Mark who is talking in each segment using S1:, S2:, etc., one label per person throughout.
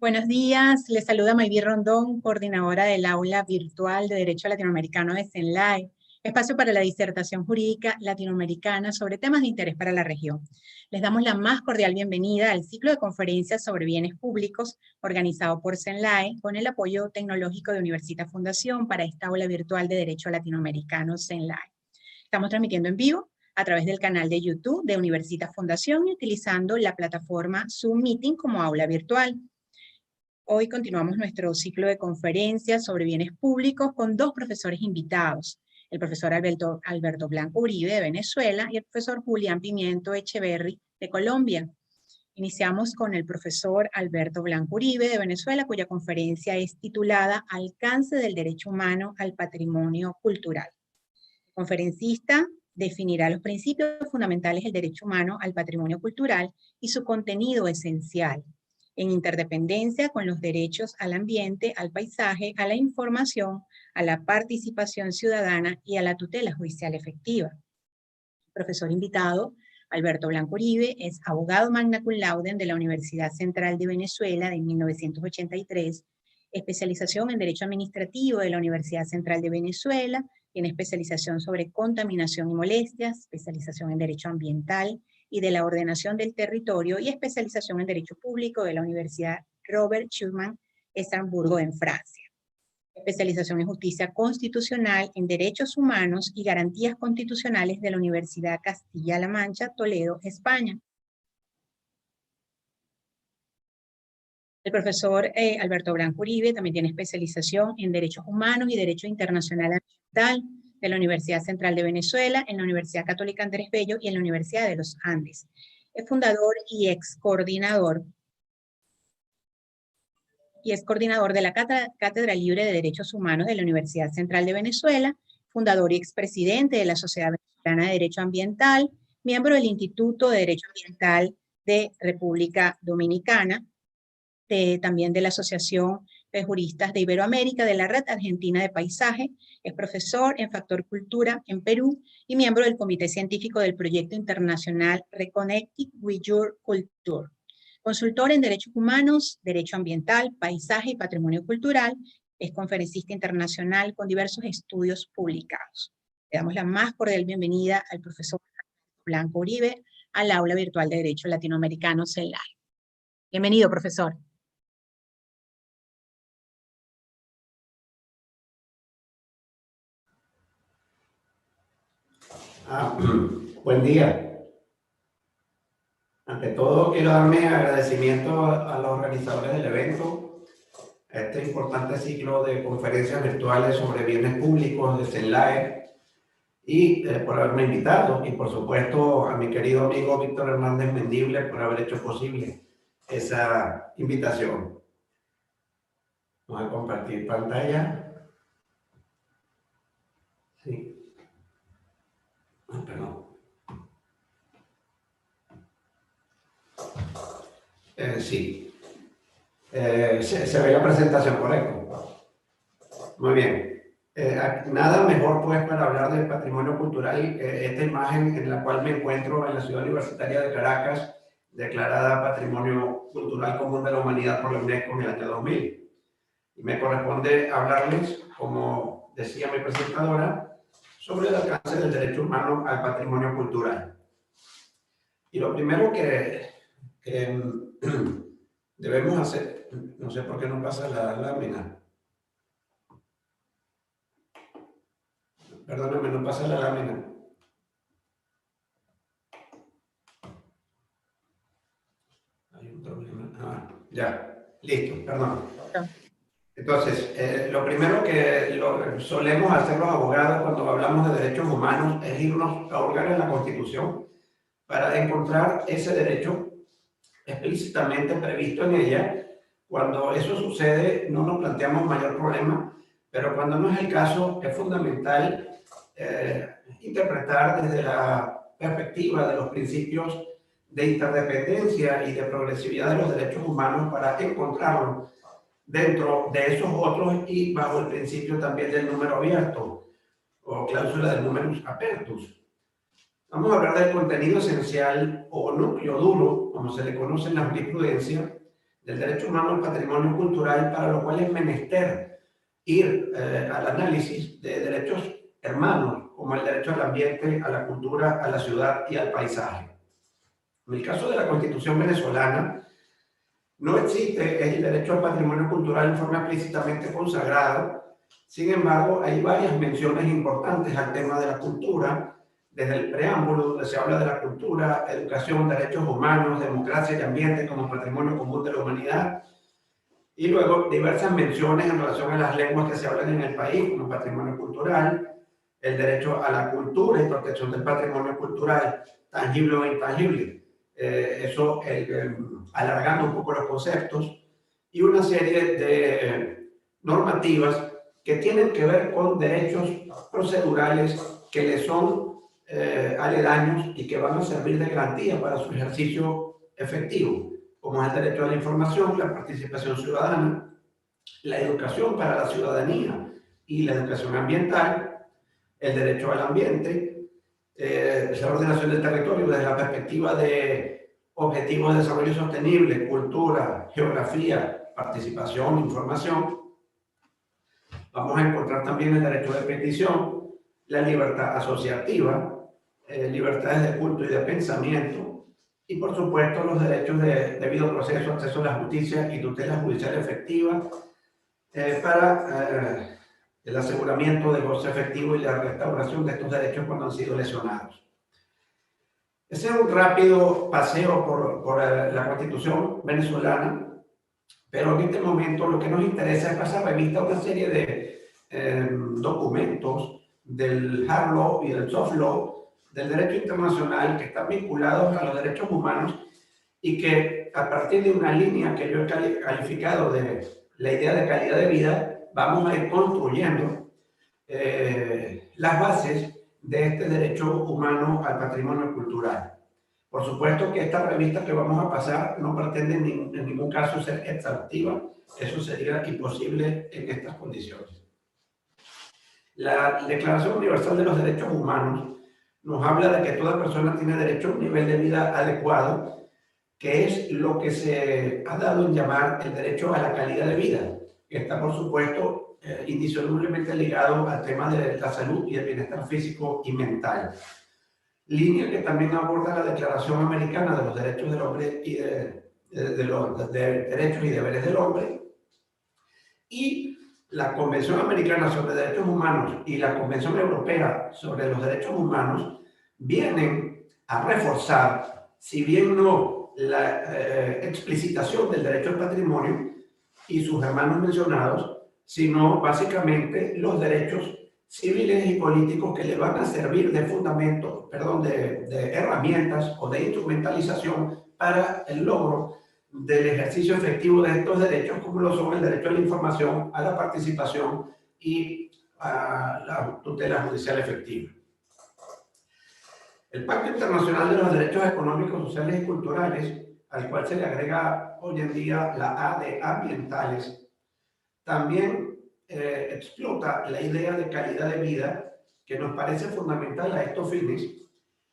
S1: Buenos días, les saluda Mayvi Rondón, coordinadora del aula virtual de Derecho Latinoamericano de CENLAE, espacio para la disertación jurídica latinoamericana sobre temas de interés para la región. Les damos la más cordial bienvenida al ciclo de conferencias sobre bienes públicos organizado por CENLAE con el apoyo tecnológico de Universitas Fundación para esta aula virtual de Derecho Latinoamericano CENLAE. Estamos transmitiendo en vivo a través del canal de YouTube de Universitas Fundación y utilizando la plataforma Zoom Meeting como aula virtual. Hoy continuamos nuestro ciclo de conferencias sobre bienes públicos con dos profesores invitados, el profesor Alberto Blanco Uribe de Venezuela y el profesor Julián Pimiento Echeverry de Colombia. Iniciamos con el profesor Alberto Blanco Uribe de Venezuela, cuya conferencia es titulada Alcance del derecho humano al patrimonio cultural. El conferencista definirá los principios fundamentales del derecho humano al patrimonio cultural y su contenido esencial, en interdependencia con los derechos al ambiente, al paisaje, a la información, a la participación ciudadana y a la tutela judicial efectiva. El profesor invitado, Alberto Blanco Uribe, es abogado magna cum laude de la Universidad Central de Venezuela de 1983, especialización en Derecho Administrativo de la Universidad Central de Venezuela, tiene especialización sobre contaminación y molestias, especialización en Derecho Ambiental y de la Ordenación del Territorio y especialización en Derecho Público de la Universidad Robert Schuman, Estrasburgo, en Francia. Especialización en Justicia Constitucional, en Derechos Humanos y Garantías Constitucionales de la Universidad Castilla-La Mancha, Toledo, España. El profesor Alberto Blanco Uribe también tiene especialización en Derechos Humanos y Derecho Internacional Ambiental de la Universidad Central de Venezuela, en la Universidad Católica Andrés Bello y en la Universidad de los Andes. Es fundador y ex coordinador de la Cátedra Libre de Derechos Humanos de la Universidad Central de Venezuela, fundador y expresidente de la Sociedad Venezolana de Derecho Ambiental, miembro del Instituto de Derecho Ambiental de República Dominicana, también de la Asociación de Juristas de Iberoamérica, de la Red Argentina de Paisaje, es profesor en Factor Cultura en Perú y miembro del Comité Científico del Proyecto Internacional Reconnecting with Your Culture. Consultor en Derechos Humanos, Derecho Ambiental, Paisaje y Patrimonio Cultural, es conferencista internacional con diversos estudios publicados. Le damos la más cordial bienvenida al profesor Blanco Uribe al aula virtual de Derecho Latinoamericano CENLAE. Bienvenido, profesor.
S2: Buen día. Ante todo, quiero darme agradecimiento a los organizadores del evento, a este importante ciclo de conferencias virtuales sobre bienes públicos de CENLAE y por haberme invitado, y por supuesto a mi querido amigo Víctor Hernández Mendible por haber hecho posible esa invitación. Vamos a compartir pantalla. Sí. Perdón. Sí. Se ve la presentación, ¿correcto? Muy bien. Nada mejor pues para hablar del patrimonio cultural, esta imagen en la cual me encuentro en la ciudad universitaria de Caracas, declarada Patrimonio Cultural Común de la Humanidad por la UNESCO en el año 2000. Y me corresponde hablarles, como decía mi presentadora, sobre el alcance del derecho humano al patrimonio cultural. Y lo primero que debemos hacer, no sé por qué no pasa la lámina. Perdóname, no pasa la lámina. Hay un problema. Ya, listo, perdón. Entonces, lo primero que solemos hacer los abogados cuando hablamos de derechos humanos es irnos a hurgar en la Constitución para encontrar ese derecho explícitamente previsto en ella. Cuando eso sucede, no nos planteamos mayor problema, pero cuando no es el caso, es fundamental interpretar desde la perspectiva de los principios de interdependencia y de progresividad de los derechos humanos para encontrarlo dentro de esos otros y bajo el principio también del número abierto o cláusula del numerus apertus. Vamos a hablar del contenido esencial o núcleo duro, como se le conoce en la jurisprudencia, del derecho humano al patrimonio cultural, para lo cual es menester ir al análisis de derechos hermanos, como el derecho al ambiente, a la cultura, a la ciudad y al paisaje. En el caso de la Constitución venezolana, no existe el derecho al patrimonio cultural en forma explícitamente consagrado. Sin embargo, hay varias menciones importantes al tema de la cultura, desde el preámbulo, donde se habla de la cultura, educación, derechos humanos, democracia y ambiente como patrimonio común de la humanidad, y luego diversas menciones en relación a las lenguas que se hablan en el país como patrimonio cultural, el derecho a la cultura y protección del patrimonio cultural, tangible o intangible. Alargando un poco los conceptos, y una serie de normativas que tienen que ver con derechos procedurales que le son aledaños y que van a servir de garantía para su ejercicio efectivo, como es el derecho a la información, la participación ciudadana, la educación para la ciudadanía y la educación ambiental, el derecho al ambiente, la ordenación del territorio desde la perspectiva de objetivos de desarrollo sostenible, cultura, geografía, participación, información. Vamos a encontrar también el derecho de petición, la libertad asociativa, libertades de culto y de pensamiento, y por supuesto los derechos de debido proceso, acceso a la justicia y tutela judicial efectiva para el aseguramiento del goce efectivo y la restauración de estos derechos cuando han sido lesionados. Ese es un rápido paseo por la Constitución venezolana, pero en este momento lo que nos interesa es pasar revista a una serie de documentos del hard law y del soft law, del derecho internacional, que están vinculados a los derechos humanos y que a partir de una línea que yo he calificado de la idea de calidad de vida, vamos a ir construyendo las bases de este derecho humano al patrimonio cultural. Por supuesto que esta revista que vamos a pasar no pretende en ningún caso ser exhaustiva, eso sería imposible en estas condiciones. La Declaración Universal de los Derechos Humanos nos habla de que toda persona tiene derecho a un nivel de vida adecuado, que es lo que se ha dado en llamar el derecho a la calidad de vida, que está por supuesto indisolublemente ligado al tema de la salud y el bienestar físico y mental. Línea que también aborda la Declaración Americana de los Derechos del Hombre y de los derechos y deberes del hombre, y la Convención Americana sobre Derechos Humanos y la Convención Europea sobre los Derechos Humanos vienen a reforzar, si bien no la explicitación del derecho al patrimonio y sus hermanos mencionados, sino básicamente los derechos civiles y políticos que le van a servir de fundamento, de herramientas o de instrumentalización para el logro del ejercicio efectivo de estos derechos, como lo son el derecho a la información, a la participación y a la tutela judicial efectiva. El Pacto Internacional de los Derechos Económicos, Sociales y Culturales, al cual se le agrega hoy en día la A de ambientales, también explota la idea de calidad de vida que nos parece fundamental a estos fines,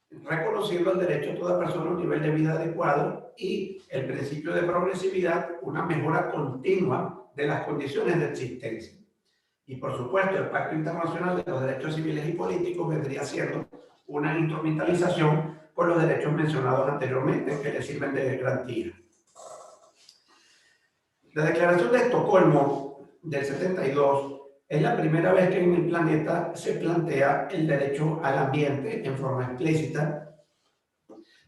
S2: reconociendo el derecho de toda persona a un nivel de vida adecuado y el principio de progresividad, una mejora continua de las condiciones de existencia. Y por supuesto, el Pacto Internacional de los Derechos Civiles y Políticos vendría siendo una instrumentalización con los derechos mencionados anteriormente que le sirven de garantía. La Declaración de Estocolmo del 72 es la primera vez que en el planeta se plantea el derecho al ambiente en forma explícita,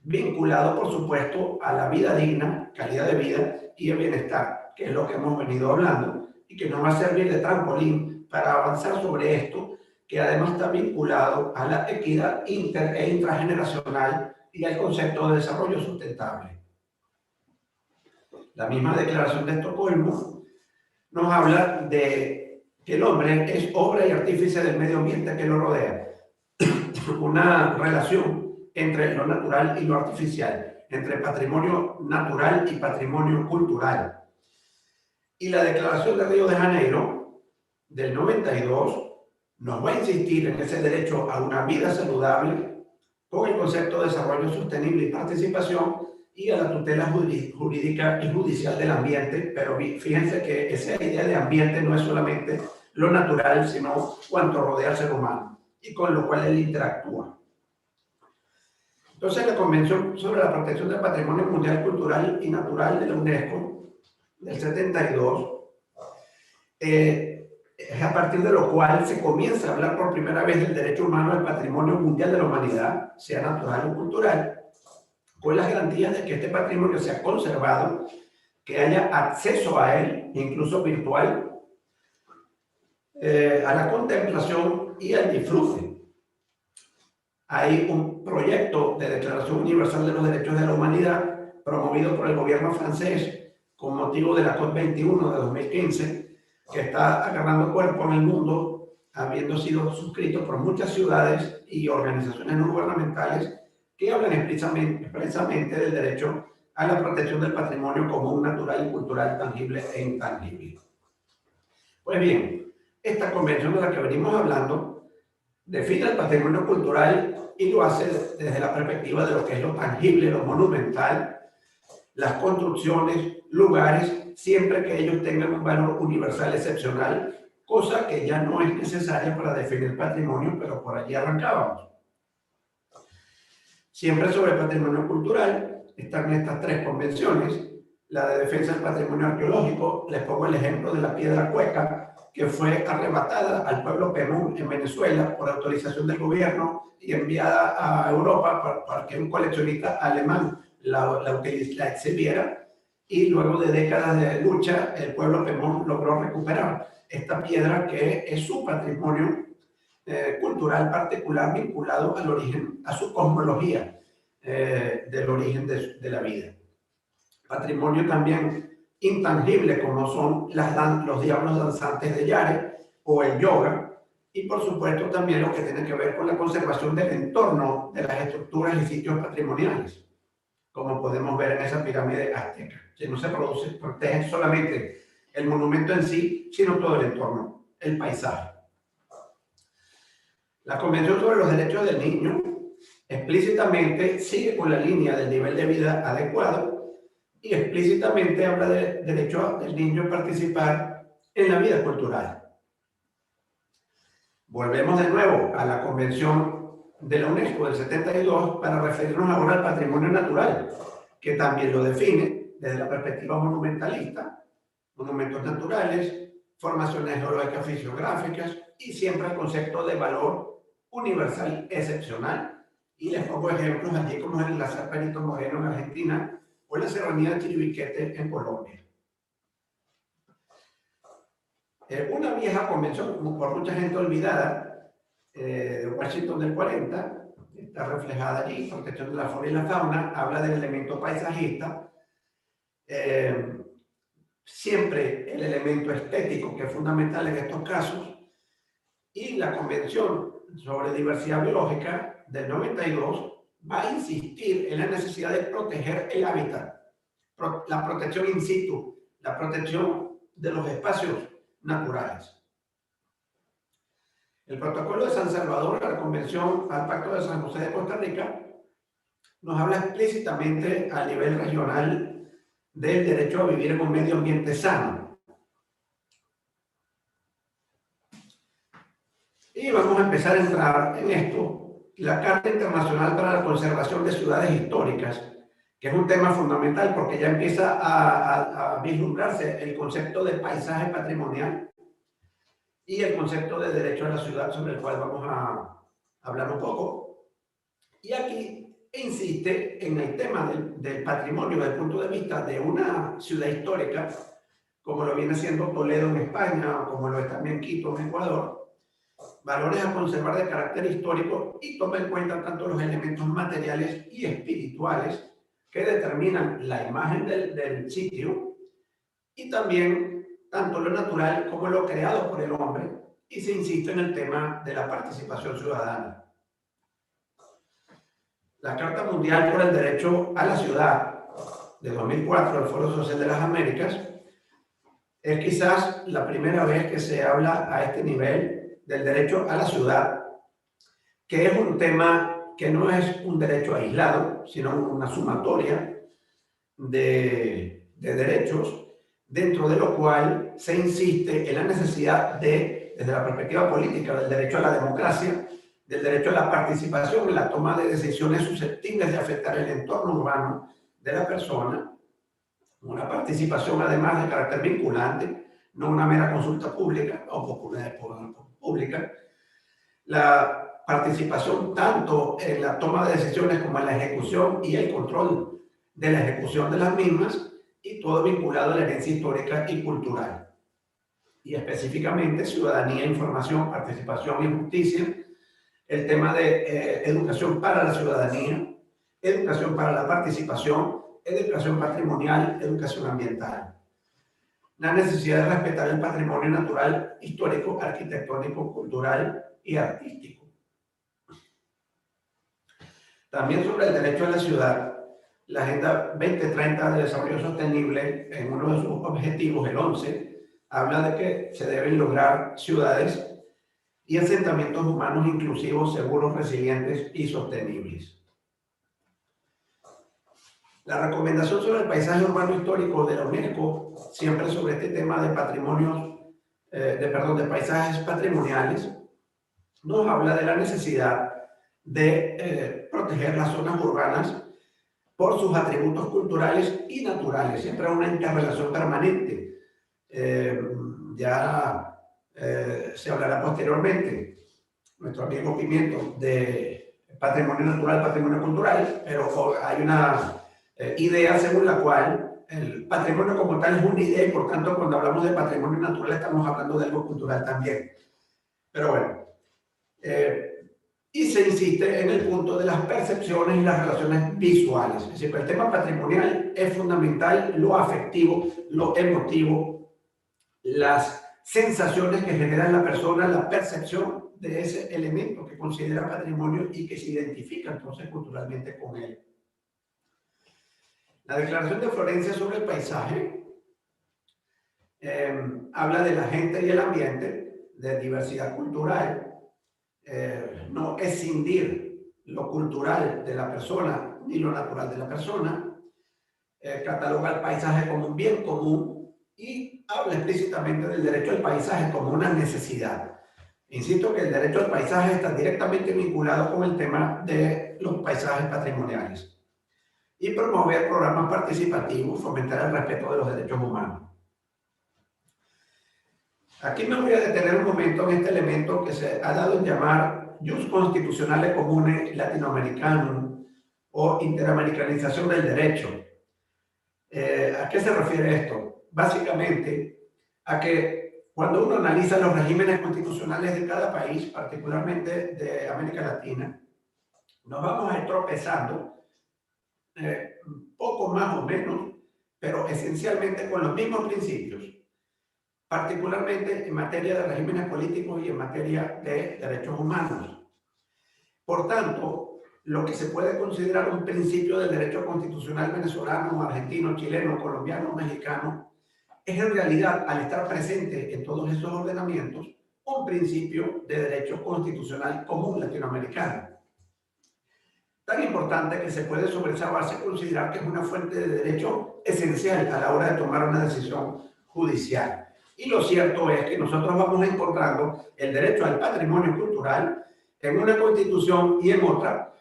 S2: vinculado por supuesto a la vida digna, calidad de vida y el bienestar, que es lo que hemos venido hablando y que nos va a servir de trampolín para avanzar sobre esto, que además está vinculado a la equidad inter e intrageneracional y al concepto de desarrollo sustentable. La misma Declaración de Estocolmo nos habla de que el hombre es obra y artífice del medio ambiente que lo rodea. Una relación entre lo natural y lo artificial, entre patrimonio natural y patrimonio cultural. Y la Declaración de Río de Janeiro del 92 nos va a insistir en ese derecho a una vida saludable con el concepto de desarrollo sostenible y participación, y a la tutela jurídica y judicial del ambiente, pero fíjense que esa idea de ambiente no es solamente lo natural, sino cuanto rodea al ser humano y con lo cual él interactúa. Entonces, la Convención sobre la Protección del Patrimonio Mundial Cultural y Natural de la UNESCO del 72 es a partir de lo cual se comienza a hablar por primera vez del derecho humano al patrimonio mundial de la humanidad, sea natural o cultural, con las garantías de que este patrimonio sea conservado, que haya acceso a él, incluso virtual, a la contemplación y al disfrute. Hay un proyecto de Declaración Universal de los Derechos de la Humanidad promovido por el gobierno francés con motivo de la COP21 de 2015, que está agarrando cuerpo en el mundo, habiendo sido suscrito por muchas ciudades y organizaciones no gubernamentales que hablan expresamente del derecho a la protección del patrimonio común, natural y cultural, tangible e intangible. Pues bien, esta convención de la que venimos hablando define el patrimonio cultural y lo hace desde la perspectiva de lo que es lo tangible, lo monumental, las construcciones, lugares, siempre que ellos tengan un valor universal excepcional, cosa que ya no es necesaria para definir patrimonio, pero por allí arrancábamos. Siempre sobre patrimonio cultural están estas tres convenciones, la de defensa del patrimonio arqueológico. Les pongo el ejemplo de la piedra Cueca, que fue arrebatada al pueblo Pemón en Venezuela por autorización del gobierno y enviada a Europa para que un coleccionista alemán la exhibiera, y luego de décadas de lucha el pueblo Pemón logró recuperar esta piedra que es su patrimonio cultural particular vinculado al origen, a su cosmología del origen de la vida. Patrimonio también intangible como son los diablos danzantes de Yare o el yoga, y por supuesto también lo que tiene que ver con la conservación del entorno de las estructuras y sitios patrimoniales, como podemos ver en esa pirámide azteca, que no se protege solamente el monumento en sí, sino todo el entorno, el paisaje. La Convención sobre los Derechos del Niño explícitamente sigue con la línea del nivel de vida adecuado y explícitamente habla del derecho del niño a participar en la vida cultural. Volvemos de nuevo a la Convención de la UNESCO del 72 para referirnos ahora al patrimonio natural, que también lo define desde la perspectiva monumentalista, monumentos naturales, formaciones geológicas fisiográficas y siempre el concepto de valor universal excepcional. Y les pongo ejemplos allí como el glaciar Perito Moreno en Argentina o la serranía de Chiribiquete en Colombia. Una vieja convención, por mucha gente olvidada, de Washington del 40, está reflejada allí, protección de la flora y la fauna, habla del elemento paisajista, siempre el elemento estético, que es fundamental en estos casos, y la Convención sobre Diversidad Biológica del 92 va a insistir en la necesidad de proteger el hábitat, la protección in situ, la protección de los espacios naturales. El Protocolo de San Salvador, la Convención al Pacto de San José de Costa Rica, nos habla explícitamente a nivel regional del derecho a vivir en un medio ambiente sano. Y vamos a empezar a entrar en esto, la Carta Internacional para la Conservación de Ciudades Históricas, que es un tema fundamental porque ya empieza a vislumbrarse el concepto de paisaje patrimonial y el concepto de derecho a la ciudad, sobre el cual vamos a hablar un poco. Y aquí insiste en el tema del patrimonio desde el punto de vista de una ciudad histórica, como lo viene siendo Toledo en España, o como lo es también Quito en Ecuador, valores a conservar de carácter histórico, y toma en cuenta tanto los elementos materiales y espirituales que determinan la imagen del sitio, y también tanto lo natural como lo creado por el hombre, y se insiste en el tema de la participación ciudadana. La Carta Mundial por el Derecho a la Ciudad de 2004 del Foro Social de las Américas es quizás la primera vez que se habla a este nivel del derecho a la ciudad, que es un tema que no es un derecho aislado, sino una sumatoria de derechos, dentro de lo cual se insiste en la necesidad de, desde la perspectiva política, del derecho a la democracia, del derecho a la participación en la toma de decisiones susceptibles de afectar el entorno urbano de la persona, una participación además de carácter vinculante, no una mera consulta pública o pública, la participación tanto en la toma de decisiones como en la ejecución y el control de la ejecución de las mismas, y todo vinculado a la herencia histórica y cultural. Y específicamente ciudadanía, información, participación y justicia, el tema de educación para la ciudadanía, educación para la participación, educación patrimonial, educación ambiental. La necesidad de respetar el patrimonio natural, histórico, arquitectónico, cultural y artístico. También sobre el derecho a la ciudad, la Agenda 2030 de Desarrollo Sostenible, en uno de sus objetivos, el 11, habla de que se deben lograr ciudades y asentamientos humanos inclusivos, seguros, resilientes y sostenibles. La recomendación sobre el paisaje urbano histórico de la UNESCO, siempre sobre este tema de patrimonios, de paisajes patrimoniales, nos habla de la necesidad de proteger las zonas urbanas por sus atributos culturales y naturales, siempre una interrelación permanente. Se hablará posteriormente, nuestro amigo Pimiento, de patrimonio natural, patrimonio cultural, pero hay una idea según la cual el patrimonio como tal es una idea y por tanto cuando hablamos de patrimonio natural estamos hablando de algo cultural también. Pero bueno, y se insiste en el punto de las percepciones y las relaciones visuales. Es decir, el tema patrimonial es fundamental, lo afectivo, lo emotivo, las sensaciones que genera en la persona, la percepción de ese elemento que considera patrimonio y que se identifica entonces culturalmente con él. La Declaración de Florencia sobre el paisaje habla de la gente y el ambiente, de diversidad cultural, no escindir lo cultural de la persona ni lo natural de la persona, cataloga el paisaje como un bien común y habla explícitamente del derecho al paisaje como una necesidad. Insisto que el derecho al paisaje está directamente vinculado con el tema de los paisajes patrimoniales. Y promover programas participativos, fomentar el respeto de los derechos humanos. Aquí me voy a detener un momento en este elemento que se ha dado en llamar Jus Constitucionale Comune Latinoamericano o interamericanización del derecho. ¿A qué se refiere esto? Básicamente a que cuando uno analiza los regímenes constitucionales de cada país, particularmente de América Latina, nos vamos a ir tropezando poco más o menos, pero esencialmente con los mismos principios, particularmente en materia de regímenes políticos y en materia de derechos humanos. Por tanto, lo que se puede considerar un principio del derecho constitucional venezolano, argentino, chileno, colombiano, mexicano, es en realidad, al estar presente en todos esos ordenamientos, un principio de derecho constitucional común latinoamericano. Tan importante que se puede sobre esa base considerar que es una fuente de derecho esencial a la hora de tomar una decisión judicial. Y lo cierto es que nosotros vamos encontrando el derecho al patrimonio cultural en una constitución y en otra,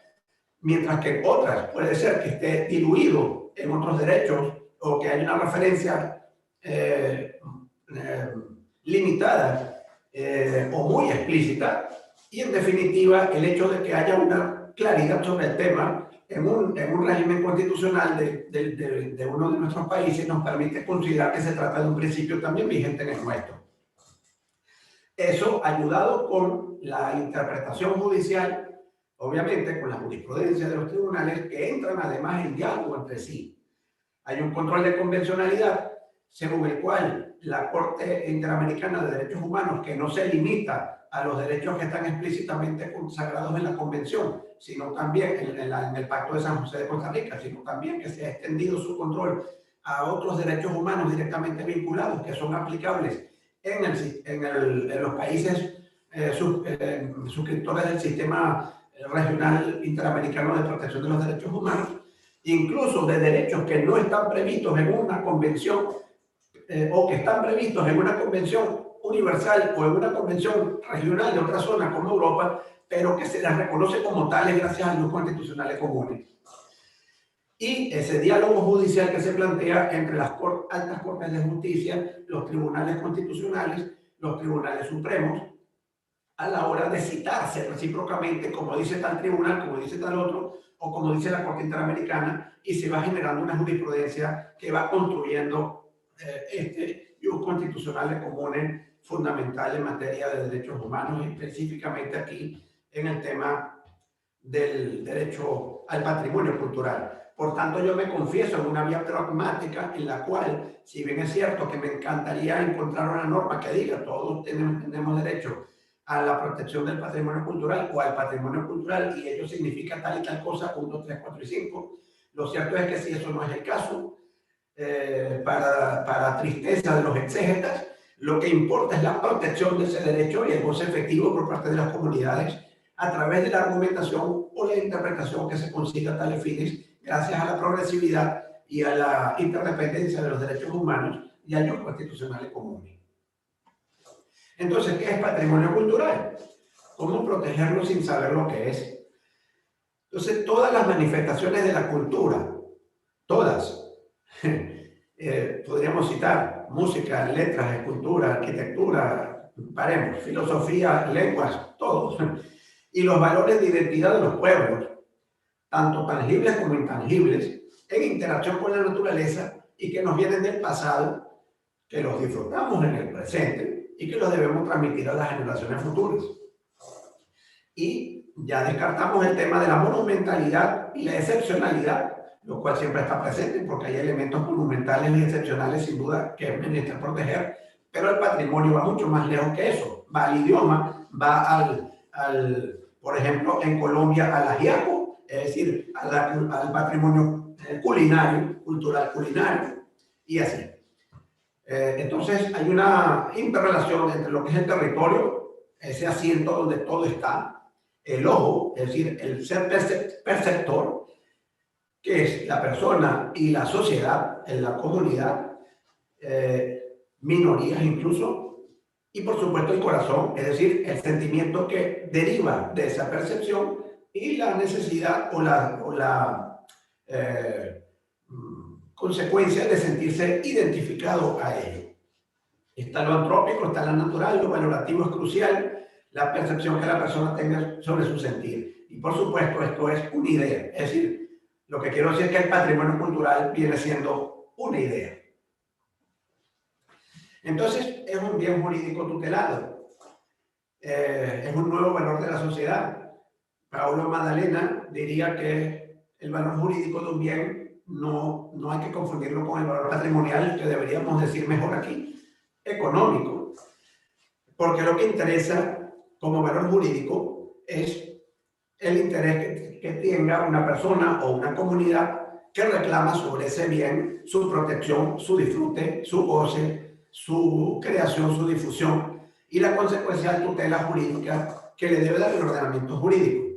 S2: mientras que en otras puede ser que esté diluido en otros derechos o que haya una referencia limitada o muy explícita. Y en definitiva, el hecho de que haya una claridad sobre el tema en un régimen constitucional de uno de nuestros países nos permite considerar que se trata de un principio también vigente en el nuestro. Eso ayudado con la interpretación judicial, obviamente con la jurisprudencia de los tribunales que entran además en diálogo entre sí. Hay un control de convencionalidad según el cual la Corte Interamericana de Derechos Humanos, que no se limita a los derechos que están explícitamente consagrados en la Convención, sino también en el Pacto de San José de Costa Rica, sino también que se ha extendido su control a otros derechos humanos directamente vinculados que son aplicables en los países suscriptores del Sistema Regional Interamericano de Protección de los Derechos Humanos, incluso de derechos que no están previstos en una convención o que están previstos en una convención universal o en una convención regional de otra zona como Europa, pero que se las reconoce como tales gracias a los constitucionales comunes. Y ese diálogo judicial que se plantea entre las altas cortes de justicia, los tribunales constitucionales, los tribunales supremos, a la hora de citarse recíprocamente, como dice tal tribunal, como dice tal otro, o como dice la Corte Interamericana, y se va generando una jurisprudencia que va construyendo jus constitucionales comunes fundamentales en materia de derechos humanos, específicamente aquí en el tema del derecho al patrimonio cultural. Por tanto, yo me confieso en una vía pragmática en la cual, si bien es cierto que me encantaría encontrar una norma que diga todos tenemos derecho a la protección del patrimonio cultural o al patrimonio cultural y ello significa tal y tal cosa, 1, 2, 3, 4 y 5. Lo cierto es que si eso no es el caso, para tristeza de los exégetas, lo que importa es la protección de ese derecho y el goce efectivo por parte de las comunidades a través de la argumentación o la interpretación que se consiga a tales fines gracias a la progresividad y a la interdependencia de los derechos humanos y a los constitucionales comunes. Entonces, ¿qué es patrimonio cultural? ¿Cómo protegerlo sin saber lo que es? Entonces, todas las manifestaciones de la cultura, todas, podríamos citar música, letras, escultura, arquitectura, paremos, filosofía, lenguas, todos, y los valores de identidad de los pueblos, tanto tangibles como intangibles, en interacción con la naturaleza y que nos vienen del pasado, que los disfrutamos en el presente y que los debemos transmitir a las generaciones futuras. Y ya descartamos el tema de la monumentalidad y la excepcionalidad, lo cual siempre está presente porque hay elementos monumentales y excepcionales sin duda que es menester proteger, pero el patrimonio va mucho más lejos que eso. Va al idioma, va por ejemplo, en Colombia al ajiaco, es decir, al patrimonio culinario, cultural culinario, y así. Entonces hay una interrelación entre lo que es el territorio, ese asiento donde todo está, el ojo, es decir, el ser perceptor, que es la persona y la sociedad, en la comunidad, minorías incluso, y por supuesto el corazón, es decir, el sentimiento que deriva de esa percepción y la necesidad o la consecuencia de sentirse identificado a ello. Está lo antrópico, está lo natural, lo valorativo es crucial, la percepción que la persona tenga sobre su sentir. Y por supuesto esto es una idea, es decir, lo que quiero decir es que el patrimonio cultural viene siendo una idea. Entonces es un bien jurídico tutelado, es un nuevo valor de la sociedad. Paulo Magdalena diría que el valor jurídico de un bien no hay que confundirlo con el valor patrimonial, que deberíamos decir mejor aquí, económico, porque lo que interesa como valor jurídico es el interés que tenga una persona o una comunidad que reclama sobre ese bien, su protección, su disfrute, su goce, su creación, su difusión y la consecuencial tutela jurídica que le debe dar el ordenamiento jurídico.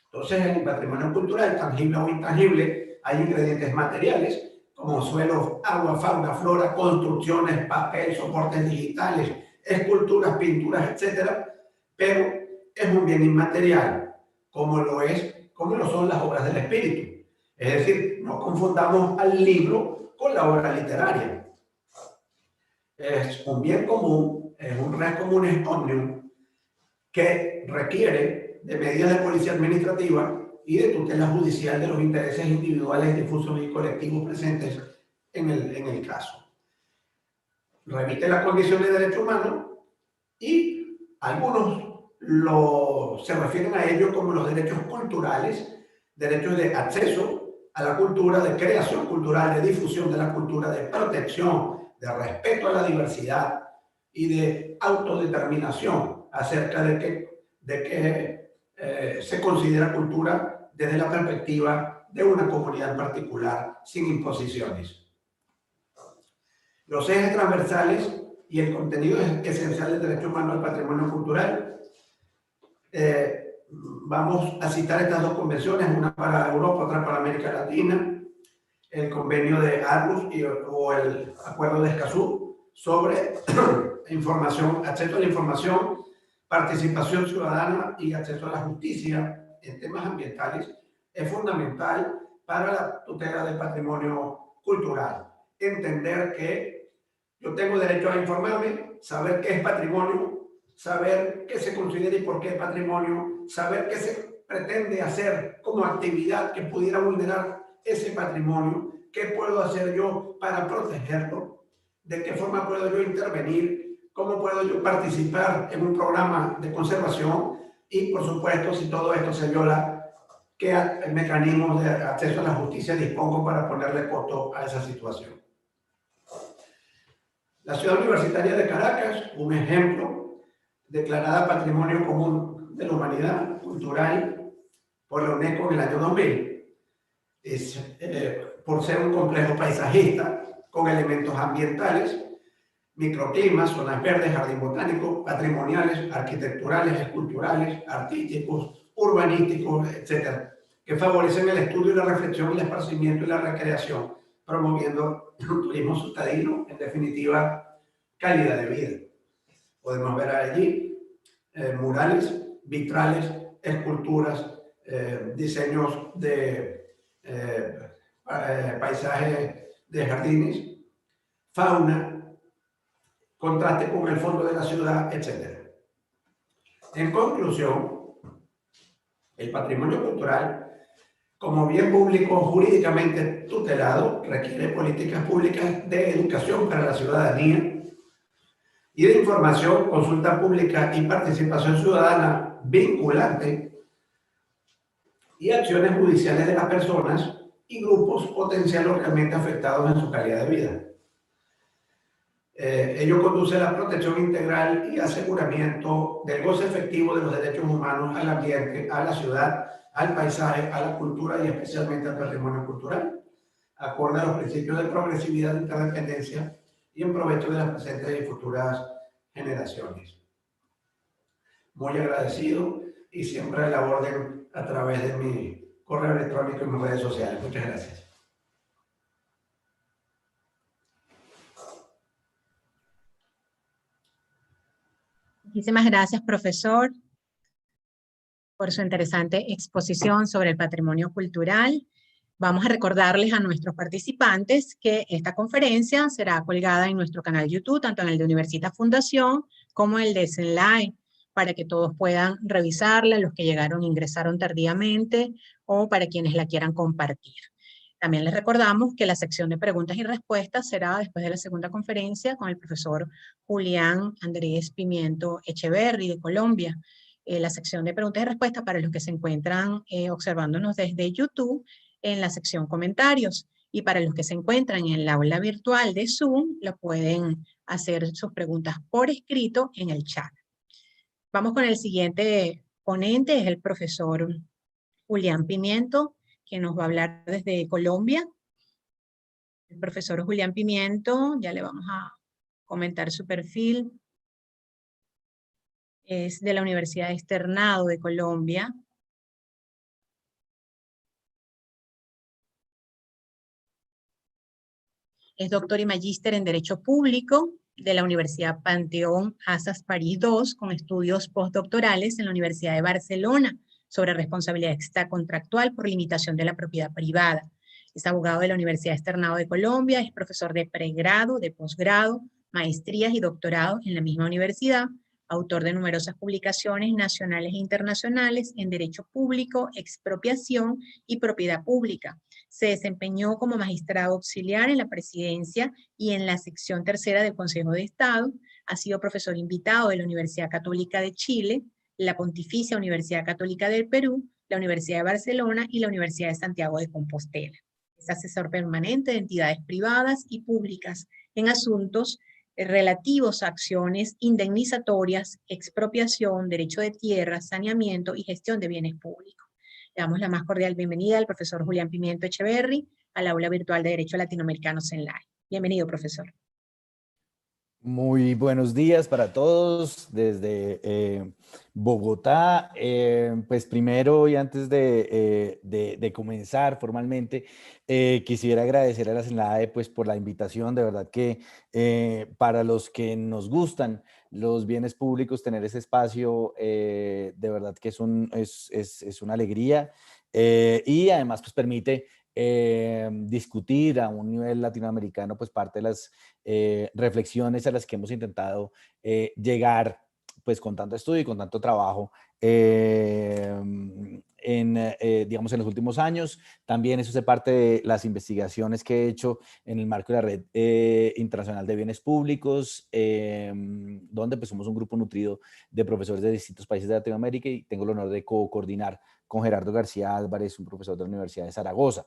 S2: Entonces, en el patrimonio cultural, tangible o intangible, hay ingredientes materiales como suelos, agua, fauna, flora, construcciones, papel, soportes digitales, esculturas, pinturas, etc. Pero es un bien inmaterial, como lo son las obras del espíritu. Es decir, no confundamos al libro con la obra literaria. Es un bien común, es un res comunis omnium que requiere de medidas de policía administrativa y de tutela judicial de los intereses individuales, difusos y colectivos presentes en el caso. Remite la condición de derecho humano y algunos se refieren a ello como los derechos culturales, derechos de acceso a la cultura, de creación cultural, de difusión de la cultura, de protección, de respeto a la diversidad y de autodeterminación acerca de que se considera cultura desde la perspectiva de una comunidad en particular, sin imposiciones. Los ejes transversales y el contenido esencial del derecho humano al patrimonio cultural vamos a citar estas dos convenciones, una para Europa, otra para América Latina, el convenio de Aarhus o el acuerdo de Escazú sobre información, acceso a la información, participación ciudadana y acceso a la justicia en temas ambientales, es fundamental para la tutela del patrimonio cultural. Entender que yo tengo derecho a informarme, saber qué es patrimonio, saber qué se considera y por qué es patrimonio, saber qué se pretende hacer como actividad que pudiera vulnerar ese patrimonio, qué puedo hacer yo para protegerlo, de qué forma puedo yo intervenir, cómo puedo yo participar en un programa de conservación y, por supuesto, si todo esto se viola, qué mecanismos de acceso a la justicia dispongo para ponerle costo a esa situación. La ciudad universitaria de Caracas, un ejemplo, declarada Patrimonio Común de la Humanidad Cultural por la UNESCO en el año 2000, es, por ser un complejo paisajista con elementos ambientales, microclimas, zonas verdes, jardín botánico, patrimoniales, arquitecturales, esculturales, artísticos, urbanísticos, etc., que favorecen el estudio y la reflexión, el esparcimiento y la recreación, promoviendo un turismo sustentable, en definitiva, calidad de vida. Podemos ver allí murales, vitrales, esculturas, diseños de paisajes de jardines, fauna, contraste con el fondo de la ciudad, etc. En conclusión, el patrimonio cultural, como bien público jurídicamente tutelado, requiere políticas públicas de educación para la ciudadanía y de información, consulta pública y participación ciudadana vinculante y acciones judiciales de las personas y grupos potencialmente afectados en su calidad de vida. Ello conduce a la protección integral y aseguramiento del goce efectivo de los derechos humanos al ambiente, a la ciudad, al paisaje, a la cultura y especialmente al patrimonio cultural, acorde a los principios de progresividad e interdependencia y en provecho de las presentes y futuras generaciones. Muy agradecido y siempre a la orden a través de mi correo electrónico y mis redes sociales. Muchas gracias.
S1: Muchísimas gracias, profesor, por su interesante exposición sobre el patrimonio cultural. Vamos a recordarles a nuestros participantes que esta conferencia será colgada en nuestro canal YouTube, tanto en el de Universitas Fundación como el de Zenlai, para que todos puedan revisarla, los que ingresaron tardíamente o para quienes la quieran compartir. También les recordamos que la sección de preguntas y respuestas será después de la segunda conferencia con el profesor Julián Andrés Pimiento Echeverry de Colombia. La sección de preguntas y respuestas para los que se encuentran observándonos desde YouTube en la sección comentarios. Y para los que se encuentran en el aula virtual de Zoom, lo pueden hacer sus preguntas por escrito en el chat. Vamos con el siguiente ponente, es el profesor Julián Pimiento, que nos va a hablar desde Colombia. El profesor Julián Pimiento, ya le vamos a comentar su perfil. Es de la Universidad Externado de Colombia. Es doctor y magíster en Derecho Público de la Universidad Panteón Assas París II, con estudios postdoctorales en la Universidad de Barcelona sobre responsabilidad extracontractual por limitación de la propiedad privada. Es abogado de la Universidad Externado de Colombia, es profesor de pregrado, de posgrado, maestrías y doctorados en la misma universidad, autor de numerosas publicaciones nacionales e internacionales en Derecho Público, Expropiación y Propiedad Pública. Se desempeñó como magistrado auxiliar en la presidencia y en la sección tercera del Consejo de Estado. Ha sido profesor invitado de la Universidad Católica de Chile, la Pontificia Universidad Católica del Perú, la Universidad de Barcelona y la Universidad de Santiago de Compostela. Es asesor permanente de entidades privadas y públicas en asuntos relativos a acciones indemnizatorias, expropiación, derecho de tierra, saneamiento y gestión de bienes públicos. Le damos la más cordial bienvenida al profesor Julián Pimiento Echeverry al aula virtual de Derecho Latinoamericano Zenlai. Bienvenido, profesor.
S3: Muy buenos días para todos desde Bogotá. Pues primero y antes de comenzar formalmente, quisiera agradecer a la SENADE pues por la invitación. De verdad que para los que nos gustan los bienes públicos, tener ese espacio, de verdad que es una alegría, y además pues permite discutir a un nivel latinoamericano pues parte de las reflexiones a las que hemos intentado llegar pues con tanto estudio y con tanto trabajo digamos, en los últimos años. También eso hace parte de las investigaciones que he hecho en el marco de la Red Internacional de Bienes Públicos, donde pues somos un grupo nutrido de profesores de distintos países de Latinoamérica, y tengo el honor de coordinar con Gerardo García Álvarez, un profesor de la Universidad de Zaragoza.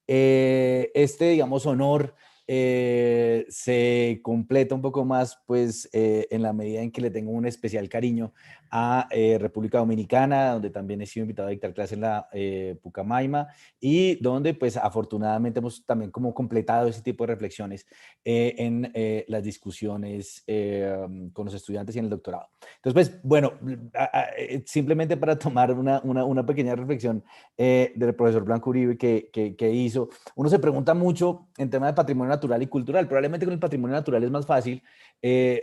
S3: Digamos, honor se completa un poco más, pues, en la medida en que le tengo un especial cariño a República Dominicana, donde también he sido invitado a dictar clases en la Pucamaima, y donde, pues, afortunadamente hemos también como completado ese tipo de reflexiones en las discusiones con los estudiantes y en el doctorado. Entonces, pues, bueno, simplemente para tomar una pequeña reflexión del profesor Blanco Uribe que hizo, uno se pregunta mucho en tema de patrimonio natural y cultural. Probablemente con el patrimonio natural es más fácil.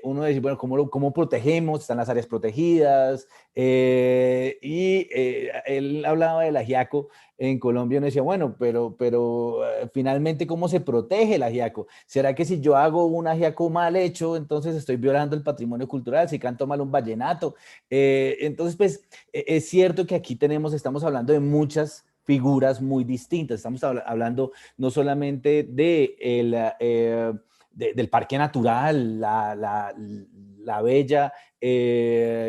S3: Uno dice, bueno, ¿cómo protegemos? Están las áreas protegidas. Él hablaba del ajiaco en Colombia. Uno decía, bueno, pero finalmente, ¿cómo se protege el ajiaco? ¿Será que si yo hago un ajiaco mal hecho, entonces estoy violando el patrimonio cultural? Si canto mal un vallenato. Entonces, pues, es cierto que aquí estamos hablando de muchas figuras muy distintas. Estamos hablando no solamente del parque natural, la bella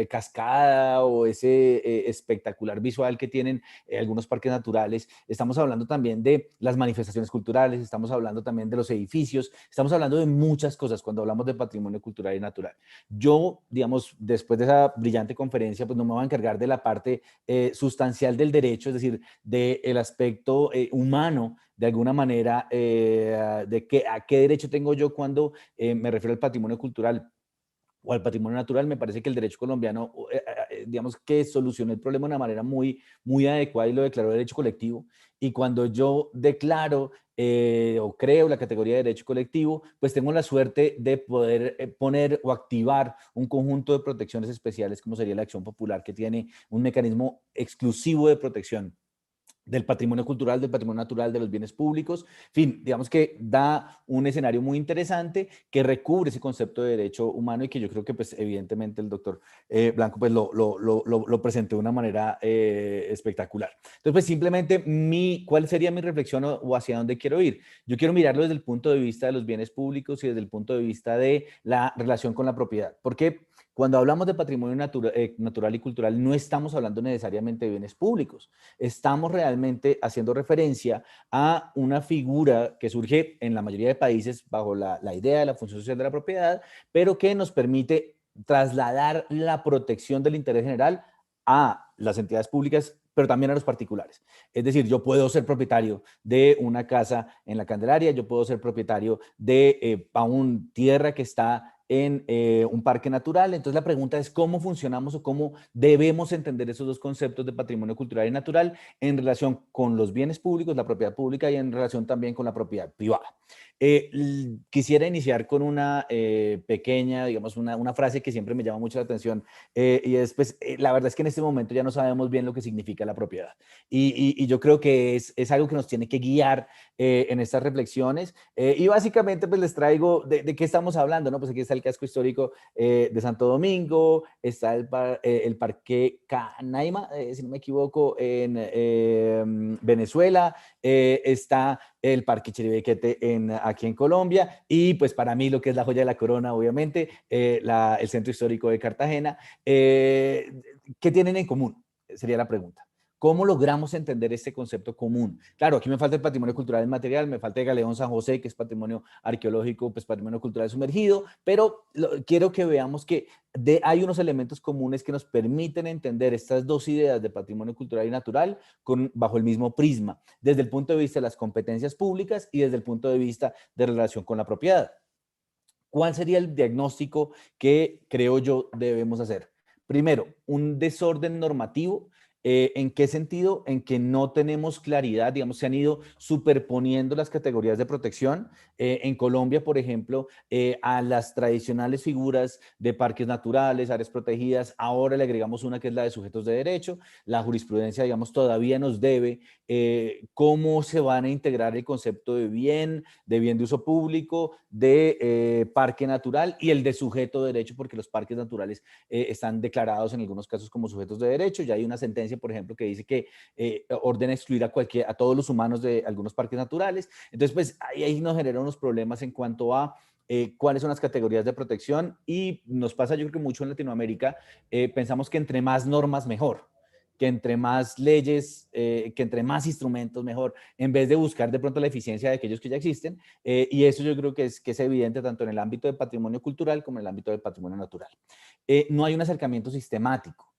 S3: cascada o ese espectacular visual que tienen algunos parques naturales. Estamos hablando también de las manifestaciones culturales, estamos hablando también de los edificios, estamos hablando de muchas cosas cuando hablamos de patrimonio cultural y natural. Yo, digamos, después de esa brillante conferencia, pues no me voy a encargar de la parte sustancial del derecho, es decir, del aspecto humano, de alguna manera, a qué derecho tengo yo cuando me refiero al patrimonio cultural o al patrimonio natural. Me parece que el derecho colombiano, digamos que solucionó el problema de una manera muy adecuada y lo declaró derecho colectivo. Y cuando yo declaro o creo la categoría de derecho colectivo, pues tengo la suerte de poder poner o activar un conjunto de protecciones especiales, como sería la acción popular, que tiene un mecanismo exclusivo de protección del patrimonio cultural, del patrimonio natural, de los bienes públicos. En fin, digamos que da un escenario muy interesante que recubre ese concepto de derecho humano, y que yo creo que pues evidentemente el doctor Blanco pues lo presentó de una manera espectacular. Entonces, pues simplemente ¿cuál sería mi reflexión o hacia dónde quiero ir? Yo quiero mirarlo desde el punto de vista de los bienes públicos y desde el punto de vista de la relación con la propiedad. Porque cuando hablamos de patrimonio natural y cultural, no estamos hablando necesariamente de bienes públicos. Estamos realmente haciendo referencia a una figura que surge en la mayoría de países bajo la idea de la función social de la propiedad, pero que nos permite trasladar la protección del interés general a las entidades públicas, pero también a los particulares. Es decir, yo puedo ser propietario de una casa en la Candelaria, yo puedo ser propietario de aún tierra que está en un parque natural. Entonces la pregunta es cómo funcionamos o cómo debemos entender esos dos conceptos de patrimonio cultural y natural en relación con los bienes públicos, la propiedad pública, y en relación también con la propiedad privada. Quisiera iniciar con una pequeña, digamos, una frase que siempre me llama mucho la atención, y es, pues, la verdad es que en este momento ya no sabemos bien lo que significa la propiedad. Y yo creo que es algo que nos tiene que guiar en estas reflexiones. Y básicamente, pues, les traigo de qué estamos hablando, ¿no? Pues aquí está el casco histórico de Santo Domingo, está el Parque Canaima, si no me equivoco, en Venezuela, está el Parque Chiribiquete aquí en Colombia, y pues para mí lo que es la joya de la corona, obviamente, el Centro Histórico de Cartagena. ¿Qué tienen en común? Sería la pregunta. ¿Cómo logramos entender este concepto común? Claro, aquí me falta el patrimonio cultural inmaterial, me falta el Galeón San José, que es patrimonio arqueológico, pues patrimonio cultural sumergido, pero quiero que veamos que hay unos elementos comunes que nos permiten entender estas dos ideas de patrimonio cultural y natural bajo el mismo prisma, desde el punto de vista de las competencias públicas y desde el punto de vista de relación con la propiedad. ¿Cuál sería el diagnóstico que creo yo debemos hacer? Primero, un desorden normativo. ¿En qué sentido? En que no tenemos claridad, digamos, se han ido superponiendo las categorías de protección. En Colombia, por ejemplo, a las tradicionales figuras de parques naturales, áreas protegidas, ahora le agregamos una que es la de sujetos de derecho. La jurisprudencia, digamos, todavía nos debe cómo se van a integrar el concepto de bien de uso público, de parque natural y el de sujeto de derecho, porque los parques naturales están declarados en algunos casos como sujetos de derecho. Ya hay una sentencia, por ejemplo, que dice que ordena excluir a todos los humanos de algunos parques naturales. Entonces, pues ahí nos generan unos problemas en cuanto a cuáles son las categorías de protección, y nos pasa, yo creo que mucho en Latinoamérica, pensamos que entre más normas mejor, que entre más leyes, que entre más instrumentos mejor, en vez de buscar de pronto la eficiencia de aquellos que ya existen, y eso yo creo que es evidente tanto en el ámbito del patrimonio cultural como en el ámbito del patrimonio natural. No hay un acercamiento sistemático.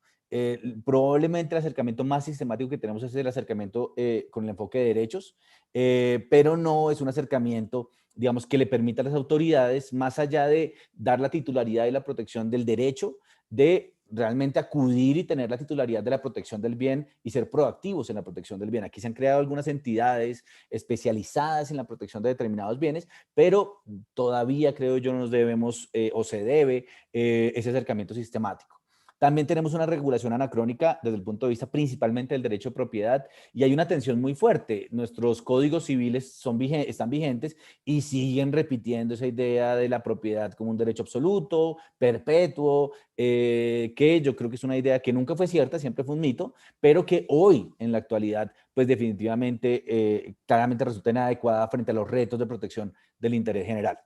S3: Probablemente el acercamiento más sistemático que tenemos es el acercamiento con el enfoque de derechos, pero no es un acercamiento, digamos, que le permita a las autoridades, más allá de dar la titularidad y la protección del derecho, de realmente acudir y tener la titularidad de la protección del bien y ser proactivos en la protección del bien. Aquí se han creado algunas entidades especializadas en la protección de determinados bienes, pero todavía creo yo nos debemos o se debe ese acercamiento sistemático. También tenemos una regulación anacrónica desde el punto de vista principalmente del derecho de propiedad, y hay una tensión muy fuerte. Nuestros códigos civiles están vigentes y siguen repitiendo esa idea de la propiedad como un derecho absoluto, perpetuo, que yo creo que es una idea que nunca fue cierta, siempre fue un mito, pero que hoy, en la actualidad, pues definitivamente, claramente resulta inadecuada frente a los retos de protección del interés general.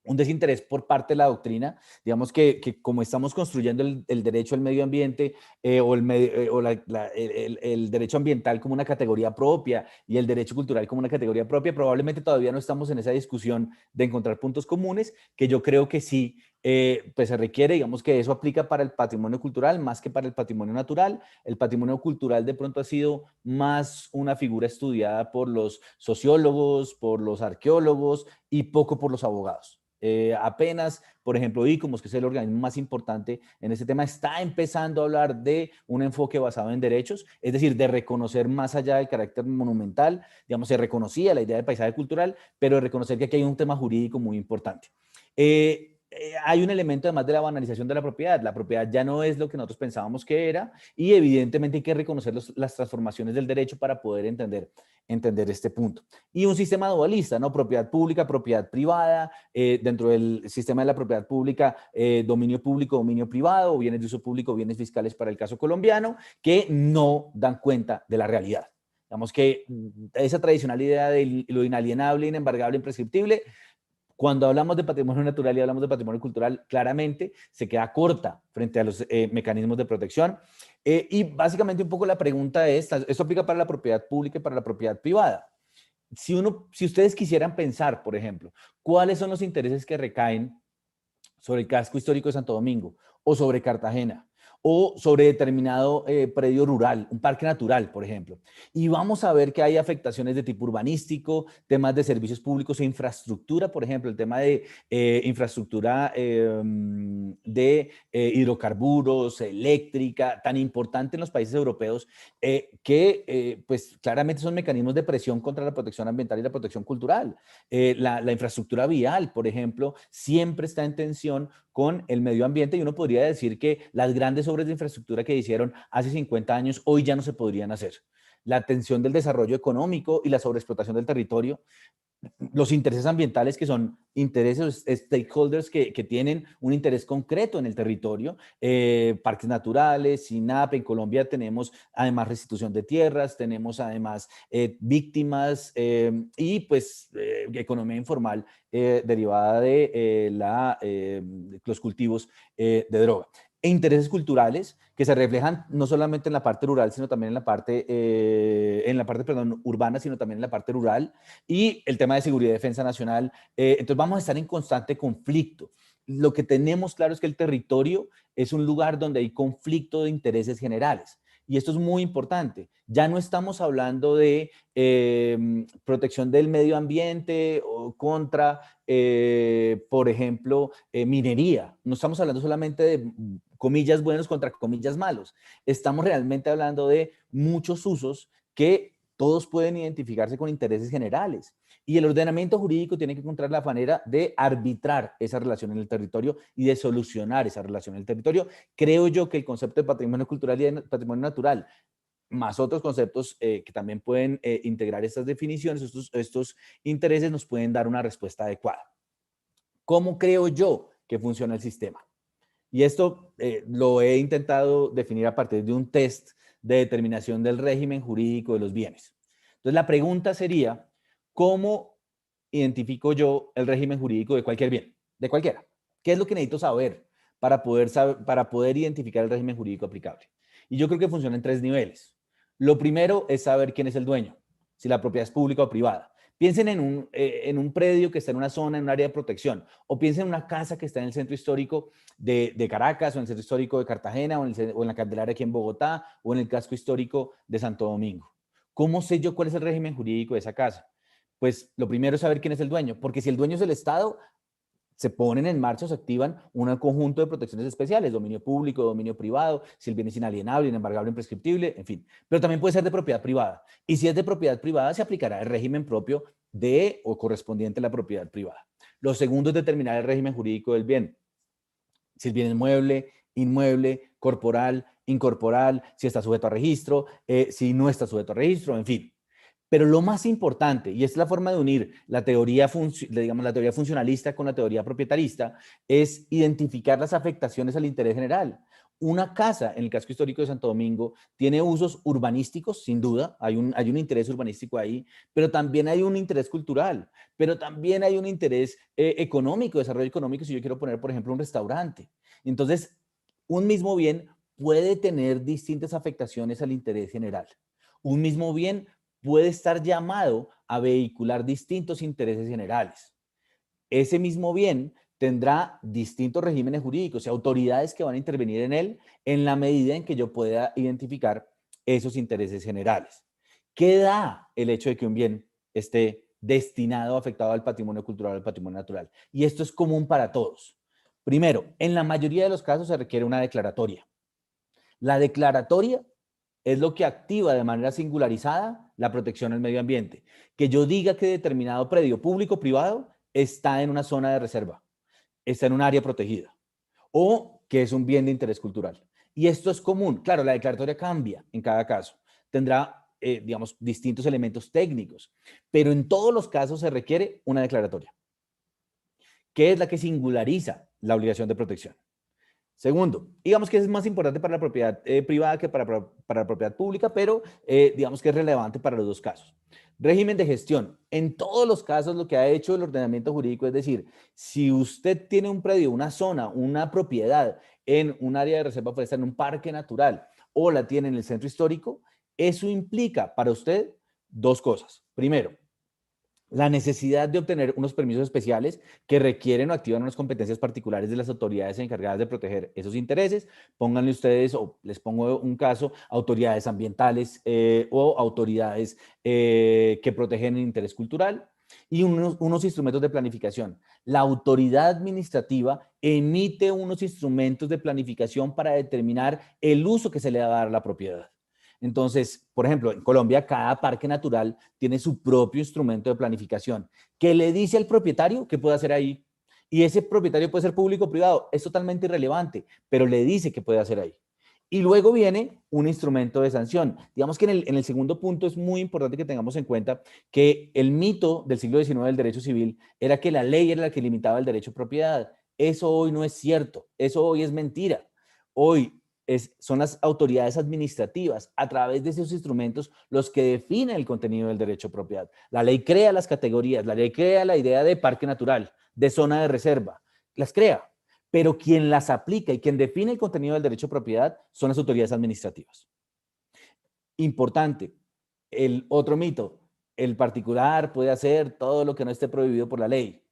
S3: Un desinterés por parte de la doctrina, digamos que como estamos construyendo el derecho al medio ambiente o, el derecho ambiental como una categoría propia y el derecho cultural como una categoría propia, probablemente todavía no estamos en esa discusión de encontrar puntos comunes, que yo creo que sí, pues se requiere, digamos que eso aplica para el patrimonio cultural más que para el patrimonio natural. El patrimonio cultural de pronto ha sido más una figura estudiada por los sociólogos, por los arqueólogos y poco por los abogados. Apenas, por ejemplo, ICOMOS, que es el organismo más importante en este tema, está empezando a hablar de un enfoque basado en derechos, es decir, de reconocer más allá del carácter monumental, digamos, se reconocía la idea de paisaje cultural, pero de reconocer que aquí hay un tema jurídico muy importante. Hay un elemento además de la banalización de la propiedad. La propiedad ya no es lo que nosotros pensábamos que era, y evidentemente hay que reconocer las transformaciones del derecho para poder entender este punto. Y un sistema dualista, ¿no? Propiedad pública, propiedad privada, dentro del sistema de la propiedad pública, dominio público, dominio privado, bienes de uso público, bienes fiscales para el caso colombiano, que no dan cuenta de la realidad. Digamos que esa tradicional idea de lo inalienable, inembargable, imprescriptible, cuando hablamos de patrimonio natural y hablamos de patrimonio cultural, claramente se queda corta frente a los mecanismos de protección. Y básicamente un poco la pregunta es, esto aplica para la propiedad pública y para la propiedad privada. Si ustedes quisieran pensar, por ejemplo, cuáles son los intereses que recaen sobre el casco histórico de Santo Domingo o sobre Cartagena o sobre determinado predio rural, un parque natural, por ejemplo. Y vamos a ver que hay afectaciones de tipo urbanístico, temas de servicios públicos e infraestructura, por ejemplo, el tema de infraestructura de hidrocarburos, eléctrica, tan importante en los países europeos, que pues claramente son mecanismos de presión contra la protección ambiental y la protección cultural. La infraestructura vial, por ejemplo, siempre está en tensión con el medio ambiente, y uno podría decir que las grandes obras de infraestructura que hicieron hace 50 años hoy ya no se podrían hacer. La tensión del desarrollo económico y la sobreexplotación del territorio, los intereses ambientales, que son intereses, stakeholders que tienen un interés concreto en el territorio, parques naturales, SINAP. En Colombia tenemos además restitución de tierras, tenemos además víctimas y pues economía informal derivada de los cultivos de droga. E intereses culturales que se reflejan no solamente en la parte rural, sino también en la parte, urbana, sino también en la parte rural, y el tema de seguridad y defensa nacional. Entonces vamos a estar en constante conflicto. Lo que tenemos claro es que el territorio es un lugar donde hay conflicto de intereses generales, Y esto es muy importante. Ya no estamos hablando de protección del medio ambiente o contra, por ejemplo, minería. No estamos hablando solamente de comillas buenos contra comillas malos. Estamos realmente hablando de muchos usos que todos pueden identificarse con intereses generales. Y el ordenamiento jurídico tiene que encontrar la manera de arbitrar esa relación en el territorio y de solucionar esa relación en el territorio. Creo yo que el concepto de patrimonio cultural y de patrimonio natural, más otros conceptos que también pueden integrar estas definiciones, estos intereses, nos pueden dar una respuesta adecuada. ¿Cómo creo yo que funciona el sistema? Y esto lo he intentado definir a partir de un test de determinación del régimen jurídico de los bienes. Entonces, la pregunta sería, ¿cómo identifico yo el régimen jurídico de cualquier bien? De cualquiera. ¿Qué es lo que necesito saber para poder identificar el régimen jurídico aplicable? Y yo creo que funciona en 3 niveles. Lo primero es saber quién es el dueño, si la propiedad es pública o privada. Piensen en un predio que está en una zona, en un área de protección, o piensen en una casa que está en el centro histórico de Caracas, o en el centro histórico de Cartagena, o en la Candelaria aquí en Bogotá, o en el casco histórico de Santo Domingo. ¿Cómo sé yo cuál es el régimen jurídico de esa casa? Pues lo primero es saber quién es el dueño, porque si el dueño es el Estado, se ponen en marcha o se activan un conjunto de protecciones especiales, dominio público, dominio privado, si el bien es inalienable, inembargable, imprescriptible, en fin. Pero también puede ser de propiedad privada. Y si es de propiedad privada, se aplicará el régimen propio de o correspondiente a la propiedad privada. Lo segundo es determinar el régimen jurídico del bien. Si el bien es mueble, inmueble, corporal, incorporal, si está sujeto a registro, si no está sujeto a registro, en fin. Pero lo más importante, y es la forma de unir la teoría, la teoría funcionalista con la teoría proprietarista, es identificar las afectaciones al interés general. Una casa, en el casco histórico de Santo Domingo, tiene usos urbanísticos, sin duda, hay un interés urbanístico ahí, pero también hay un interés cultural, pero también hay un interés económico, desarrollo económico, si yo quiero poner, por ejemplo, un restaurante. Entonces, un mismo bien puede tener distintas afectaciones al interés general. Un mismo bien puede estar llamado a vehicular distintos intereses generales. Ese mismo bien tendrá distintos regímenes jurídicos y autoridades que van a intervenir en él en la medida en que yo pueda identificar esos intereses generales. ¿Qué da el hecho de que un bien esté destinado o afectado al patrimonio cultural o al patrimonio natural? Y esto es común para todos. Primero, en la mayoría de los casos se requiere una declaratoria. La declaratoria es lo que activa de manera singularizada la protección al medio ambiente. Que yo diga que determinado predio público o privado está en una zona de reserva, está en un área protegida o que es un bien de interés cultural. Y esto es común. Claro, la declaratoria cambia en cada caso. Tendrá, digamos, distintos elementos técnicos, pero en todos los casos se requiere una declaratoria, que es la que singulariza la obligación de protección. Segundo, digamos que es más importante para la propiedad privada que para la propiedad pública, pero digamos que es relevante para los dos casos. Régimen de gestión. En todos los casos lo que ha hecho el ordenamiento jurídico es decir, si usted tiene un predio, una zona, una propiedad en un área de reserva forestal, en un parque natural, o la tiene en el centro histórico, eso implica para usted 2 cosas. Primero, la necesidad de obtener unos permisos especiales que requieren o activan unas competencias particulares de las autoridades encargadas de proteger esos intereses. Pónganle ustedes, o les pongo un caso, autoridades ambientales o autoridades que protegen el interés cultural y unos instrumentos de planificación. La autoridad administrativa emite unos instrumentos de planificación para determinar el uso que se le va a dar a la propiedad. Entonces, por ejemplo, en Colombia, cada parque natural tiene su propio instrumento de planificación que le dice al propietario qué puede hacer ahí. Y ese propietario puede ser público o privado, es totalmente irrelevante, pero le dice qué puede hacer ahí. Y luego viene un instrumento de sanción. Digamos que en el segundo punto es muy importante que tengamos en cuenta que el mito del siglo XIX del derecho civil era que la ley era la que limitaba el derecho a propiedad. Eso hoy no es cierto, eso hoy es mentira. Hoy son las autoridades administrativas, a través de esos instrumentos, los que definen el contenido del derecho a propiedad. La ley crea las categorías, la ley crea la idea de parque natural, de zona de reserva, las crea, pero quien las aplica y quien define el contenido del derecho a propiedad son las autoridades administrativas. Importante, el otro mito, el particular puede hacer todo lo que no esté prohibido por la ley.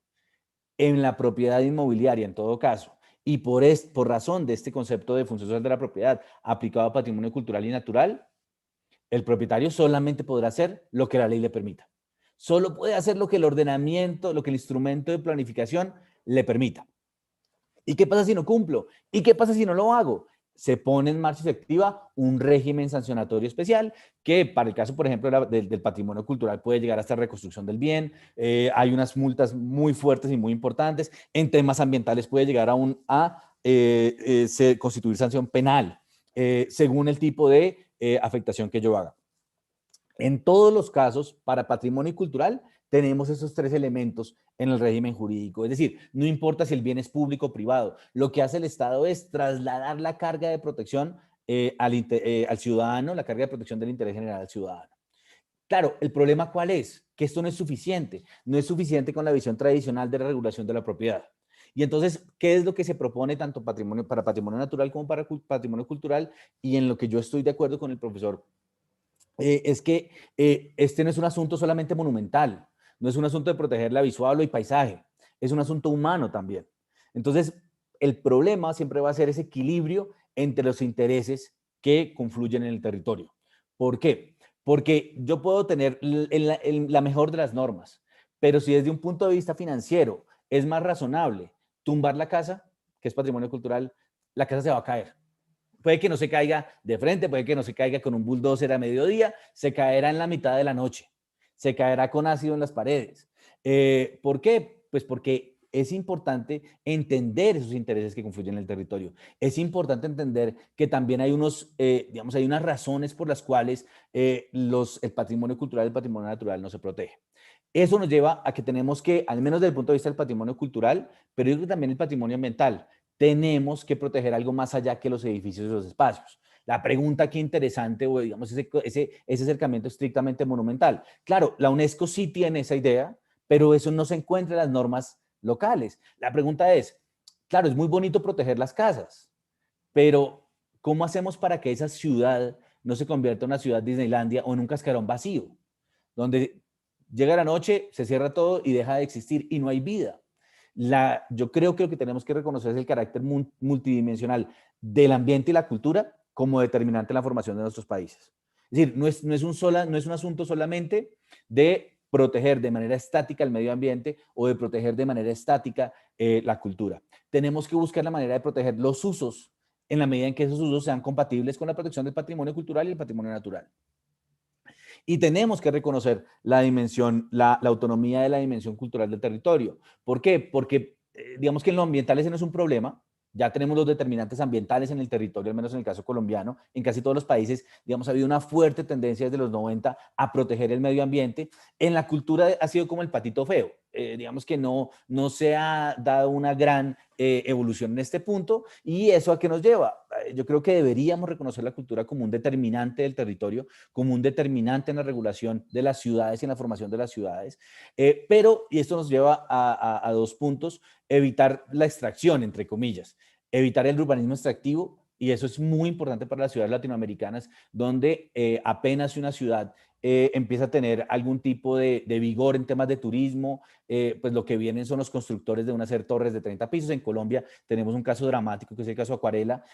S3: En la propiedad inmobiliaria, en todo caso, Y por razón de este concepto de función social de la propiedad aplicado a patrimonio cultural y natural, el propietario solamente podrá hacer lo que la ley le permita. Solo puede hacer lo que el ordenamiento, lo que el instrumento de planificación le permita. ¿Y qué pasa si no cumplo? ¿Y qué pasa si no lo hago? Se pone en marcha efectiva un régimen sancionatorio especial que para el caso, por ejemplo, del patrimonio cultural puede llegar hasta reconstrucción del bien. Hay unas multas muy fuertes y muy importantes. En temas ambientales puede llegar aún a constituir sanción penal según el tipo de afectación que yo haga. En todos los casos, para patrimonio cultural, tenemos esos tres elementos en el régimen jurídico. Es decir, no importa si el bien es público o privado, lo que hace el Estado es trasladar la carga de protección al ciudadano, la carga de protección del interés general al ciudadano. Claro, el problema ¿cuál es? Que esto no es suficiente. No es suficiente con la visión tradicional de la regulación de la propiedad. Y entonces, ¿qué es lo que se propone tanto para patrimonio natural como para patrimonio cultural? Y en lo que yo estoy de acuerdo con el profesor es que este no es un asunto solamente monumental, no es un asunto de proteger la visual o el paisaje, es un asunto humano también. Entonces, el problema siempre va a ser ese equilibrio entre los intereses que confluyen en el territorio. ¿Por qué? Porque yo puedo tener la mejor de las normas, pero si desde un punto de vista financiero es más razonable tumbar la casa, que es patrimonio cultural, la casa se va a caer. Puede que no se caiga de frente, puede que no se caiga con un bulldozer a mediodía, se caerá en la mitad de la noche, se caerá con ácido en las paredes. ¿Por qué? Pues porque es importante entender esos intereses que confluyen en el territorio. Es importante entender que también hay digamos, hay unas razones por las cuales el patrimonio cultural y el patrimonio natural no se protege. Eso nos lleva a que tenemos que, al menos desde el punto de vista del patrimonio cultural, pero yo creo que también el patrimonio ambiental, tenemos que proteger algo más allá que los edificios y los espacios. La pregunta aquí interesante, o digamos, ese acercamiento estrictamente monumental. Claro, la UNESCO sí tiene esa idea, pero eso no se encuentra en las normas locales. La pregunta es, claro, es muy bonito proteger las casas, pero ¿cómo hacemos para que esa ciudad no se convierta en una ciudad Disneylandia o en un cascarón vacío, donde llega la noche, se cierra todo y deja de existir y no hay vida? Yo creo que lo que tenemos que reconocer es el carácter multidimensional del ambiente y la cultura como determinante en la formación de nuestros países. Es decir, no es un asunto solamente de proteger de manera estática el medio ambiente o de proteger de manera estática la cultura. Tenemos que buscar la manera de proteger los usos en la medida en que esos usos sean compatibles con la protección del patrimonio cultural y el patrimonio natural. Y tenemos que reconocer la dimensión, la autonomía de la dimensión cultural del territorio. ¿Por qué? Porque digamos que en lo ambiental ese no es un problema. Ya tenemos los determinantes ambientales en el territorio, al menos en el caso colombiano. En casi todos los países, digamos, ha habido una fuerte tendencia desde los 90 a proteger el medio ambiente. En la cultura ha sido como el patito feo. Digamos que no se ha dado una gran evolución en este punto. ¿Y eso a qué nos lleva? Yo creo que deberíamos reconocer la cultura como un determinante del territorio, como un determinante en la regulación de las ciudades y en la formación de las ciudades. Y esto nos lleva a dos puntos: evitar la extracción, entre comillas, evitar el urbanismo extractivo, y eso es muy importante para las ciudades latinoamericanas, donde apenas una ciudad empieza a tener algún tipo de vigor en temas de turismo, pues lo que vienen son los constructores de hacer torres de 30 pisos. En Colombia tenemos un caso dramático, que es el caso Acuarela,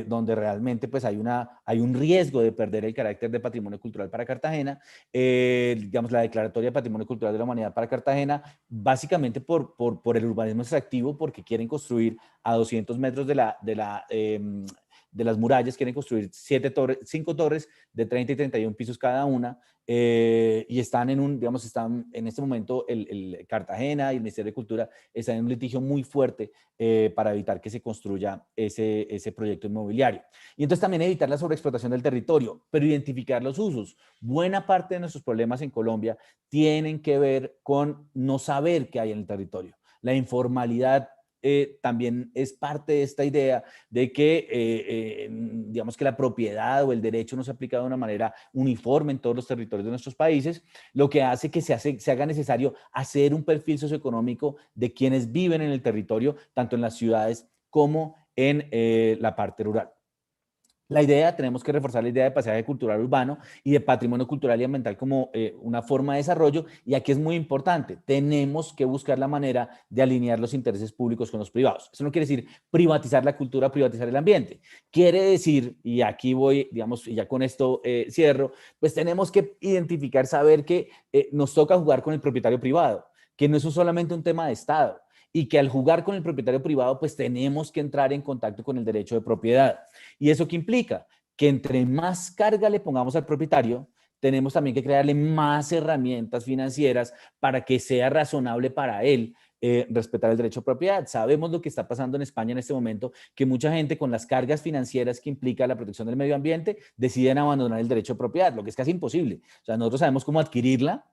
S3: donde realmente pues hay un riesgo de perder el carácter de patrimonio cultural para Cartagena. Digamos, la Declaratoria de Patrimonio Cultural de la Humanidad para Cartagena, básicamente por el urbanismo extractivo, porque quieren construir a 200 metros de las murallas, quieren construir 5 torres de 30 y 31 pisos cada una, y están están en este momento el Cartagena y el Ministerio de Cultura están en un litigio muy fuerte para evitar que se construya ese proyecto inmobiliario. Y entonces también evitar la sobreexplotación del territorio, pero identificar los usos. Buena parte de nuestros problemas en Colombia tienen que ver con no saber qué hay en el territorio. La informalidad también es parte de esta idea de que, digamos que la propiedad o el derecho no se aplica de una manera uniforme en todos los territorios de nuestros países, lo que hace que se haga necesario hacer un perfil socioeconómico de quienes viven en el territorio, tanto en las ciudades como en la parte rural. La idea, tenemos que reforzar la idea de paisaje cultural urbano y de patrimonio cultural y ambiental como una forma de desarrollo. Y aquí es muy importante, tenemos que buscar la manera de alinear los intereses públicos con los privados. Eso no quiere decir privatizar la cultura, privatizar el ambiente. Quiere decir, y aquí voy, digamos, y ya con esto cierro, pues tenemos que identificar, saber que nos toca jugar con el propietario privado, que no es solamente un tema de Estado, y que al jugar con el propietario privado, pues tenemos que entrar en contacto con el derecho de propiedad. ¿Y eso qué implica? Que entre más carga le pongamos al propietario, tenemos también que crearle más herramientas financieras para que sea razonable para él respetar el derecho a propiedad. Sabemos lo que está pasando en España en este momento, que mucha gente con las cargas financieras que implica la protección del medio ambiente deciden abandonar el derecho a propiedad, lo que es casi imposible. O sea, nosotros sabemos cómo adquirirla,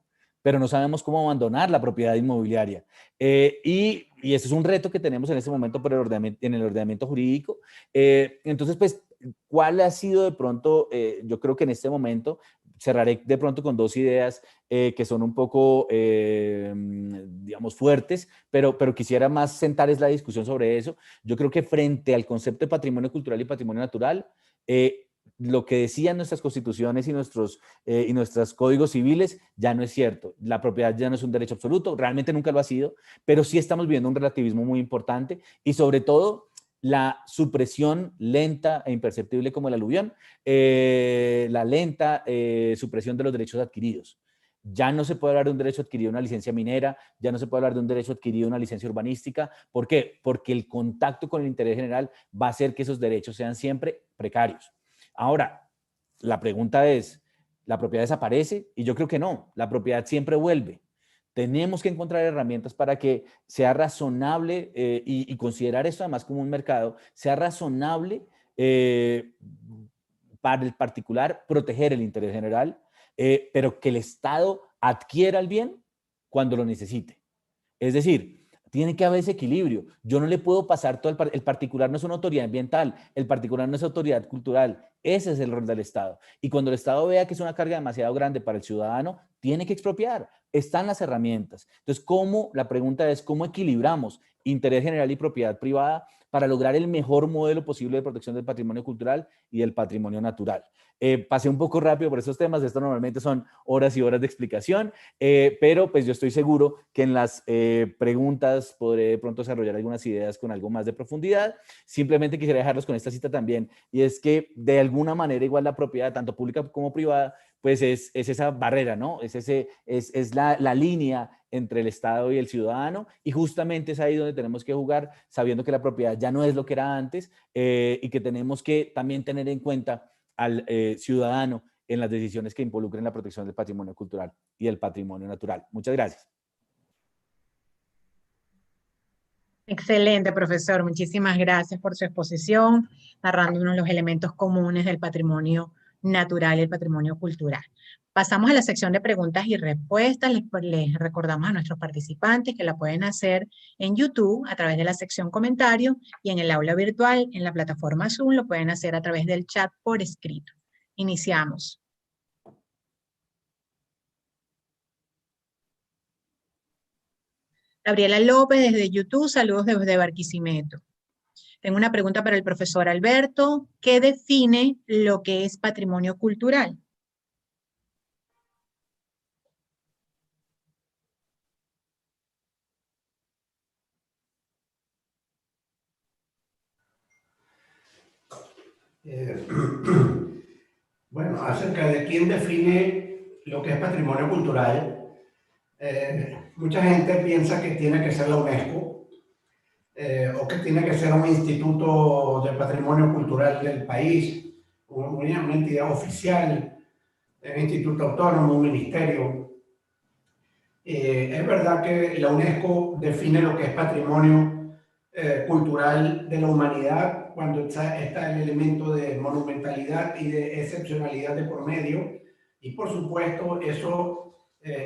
S3: pero no sabemos cómo abandonar la propiedad inmobiliaria. Y ese es un reto que tenemos en este momento por en el ordenamiento jurídico. Entonces, pues, ¿cuál ha sido de pronto, yo creo que en este momento, cerraré de pronto con dos ideas que son un poco, digamos, fuertes, pero quisiera más sentar la discusión sobre eso. Yo creo que frente al concepto de patrimonio cultural y patrimonio natural, lo que decían nuestras constituciones y nuestros códigos civiles ya no es cierto. La propiedad ya no es un derecho absoluto, realmente nunca lo ha sido, pero sí estamos viviendo un relativismo muy importante y sobre todo la supresión lenta e imperceptible como el aluvión, la lenta supresión de los derechos adquiridos. Ya no se puede hablar de un derecho adquirido una licencia minera, ya no se puede hablar de un derecho adquirido una licencia urbanística. ¿Por qué? Porque el contacto con el interés general va a hacer que esos derechos sean siempre precarios. Ahora, la pregunta es, ¿la propiedad desaparece? Y yo creo que no, la propiedad siempre vuelve. Tenemos que encontrar herramientas para que sea razonable y considerar esto además como un mercado, sea razonable para el particular proteger el interés general, pero que el Estado adquiera el bien cuando lo necesite. Es decir, tiene que haber ese equilibrio. Yo no le puedo pasar todo el particular no es una autoridad ambiental, el particular no es autoridad cultural. Ese es el rol del Estado. Y cuando el Estado vea que es una carga demasiado grande para el ciudadano, tiene que expropiar. Están las herramientas. Entonces, la pregunta es, ¿cómo equilibramos interés general y propiedad privada para lograr el mejor modelo posible de protección del patrimonio cultural y del patrimonio natural? Pasé un poco rápido por esos temas, esto normalmente son horas y horas de explicación, pero pues yo estoy seguro que en las preguntas podré de pronto desarrollar algunas ideas con algo más de profundidad. Simplemente quisiera dejarlos con esta cita también, y es que de alguna manera igual la propiedad, tanto pública como privada, pues es esa barrera, ¿no? Es la línea entre el Estado y el ciudadano, y justamente es ahí donde tenemos que jugar, sabiendo que la propiedad ya no es lo que era antes, y que tenemos que también tener en cuenta al ciudadano en las decisiones que involucren la protección del patrimonio cultural y del patrimonio natural. Muchas gracias.
S1: Excelente, profesor. Muchísimas gracias por su exposición, narrándonos los elementos comunes del patrimonio natural y el patrimonio cultural. Pasamos a la sección de preguntas y respuestas. Les recordamos a nuestros participantes que la pueden hacer en YouTube a través de la sección comentarios y en el aula virtual, en la plataforma Zoom, lo pueden hacer a través del chat por escrito. Iniciamos. Gabriela López desde YouTube, saludos desde Barquisimeto. Tengo una pregunta para el profesor Alberto. ¿Qué define lo que es patrimonio cultural?
S2: Bueno, acerca de quién define lo que es patrimonio cultural, mucha gente piensa que tiene que ser la UNESCO o que tiene que ser un instituto de patrimonio cultural del país, una entidad oficial, un instituto autónomo, un ministerio. Es verdad que la UNESCO define lo que es patrimonio cultural de la humanidad cuando está el elemento de monumentalidad y de excepcionalidad de por medio, y por supuesto eso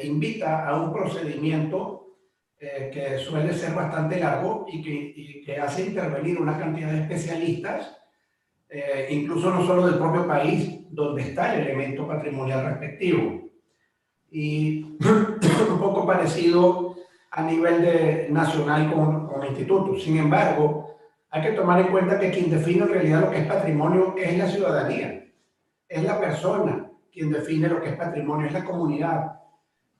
S2: invita a un procedimiento que suele ser bastante largo y que hace intervenir una cantidad de especialistas, incluso no solo del propio país donde está el elemento patrimonial respectivo. Y un poco parecido a nivel nacional con institutos. Sin embargo, hay que tomar en cuenta que quien define en realidad lo que es patrimonio es la ciudadanía, es la persona quien define lo que es patrimonio, es la comunidad.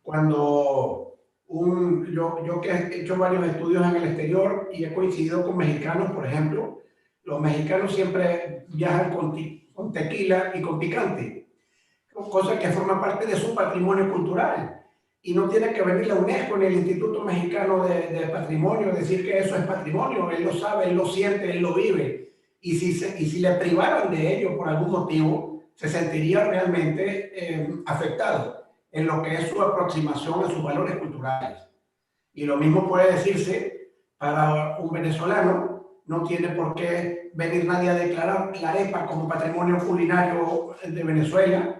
S2: Cuando yo que he hecho varios estudios en el exterior y he coincidido con mexicanos, por ejemplo, los mexicanos siempre viajan con tequila y con picante, cosa que forma parte de su patrimonio cultural. Y no tiene que venir la UNESCO ni el Instituto Mexicano de Patrimonio a decir que eso es patrimonio. Él lo sabe, él lo siente, él lo vive. Y si le privaran de ello por algún motivo, se sentiría realmente afectado en lo que es su aproximación a sus valores culturales. Y lo mismo puede decirse para un venezolano. No tiene por qué venir nadie a declarar la arepa como patrimonio culinario de Venezuela,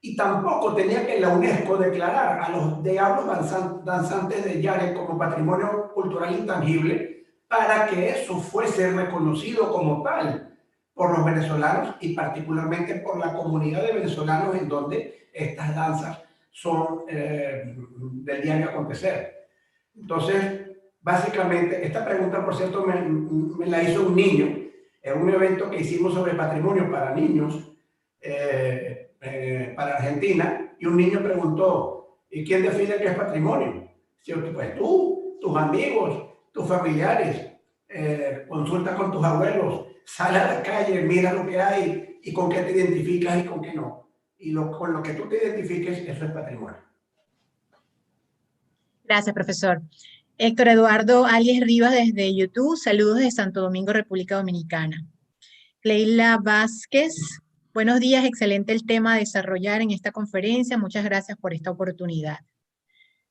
S2: y tampoco tenía que la UNESCO declarar a los diablos danzantes de Yare como patrimonio cultural intangible para que eso fuese reconocido como tal por los venezolanos y particularmente por la comunidad de venezolanos en donde estas danzas son del diario acontecer. Entonces, básicamente, esta pregunta, por cierto, me la hizo un niño en un evento que hicimos sobre patrimonio para niños para Argentina, y un niño preguntó, ¿y quién define qué es patrimonio? Pues tú, tus amigos, tus familiares, consulta con tus abuelos, sale a la calle, mira lo que hay y con qué te identificas y con qué no. Y con lo que tú te identifiques, eso es patrimonio.
S1: Gracias, profesor. Héctor Eduardo Alias Rivas desde YouTube, saludos de Santo Domingo, República Dominicana. Leila Vázquez, buenos días, excelente el tema a desarrollar en esta conferencia, muchas gracias por esta oportunidad.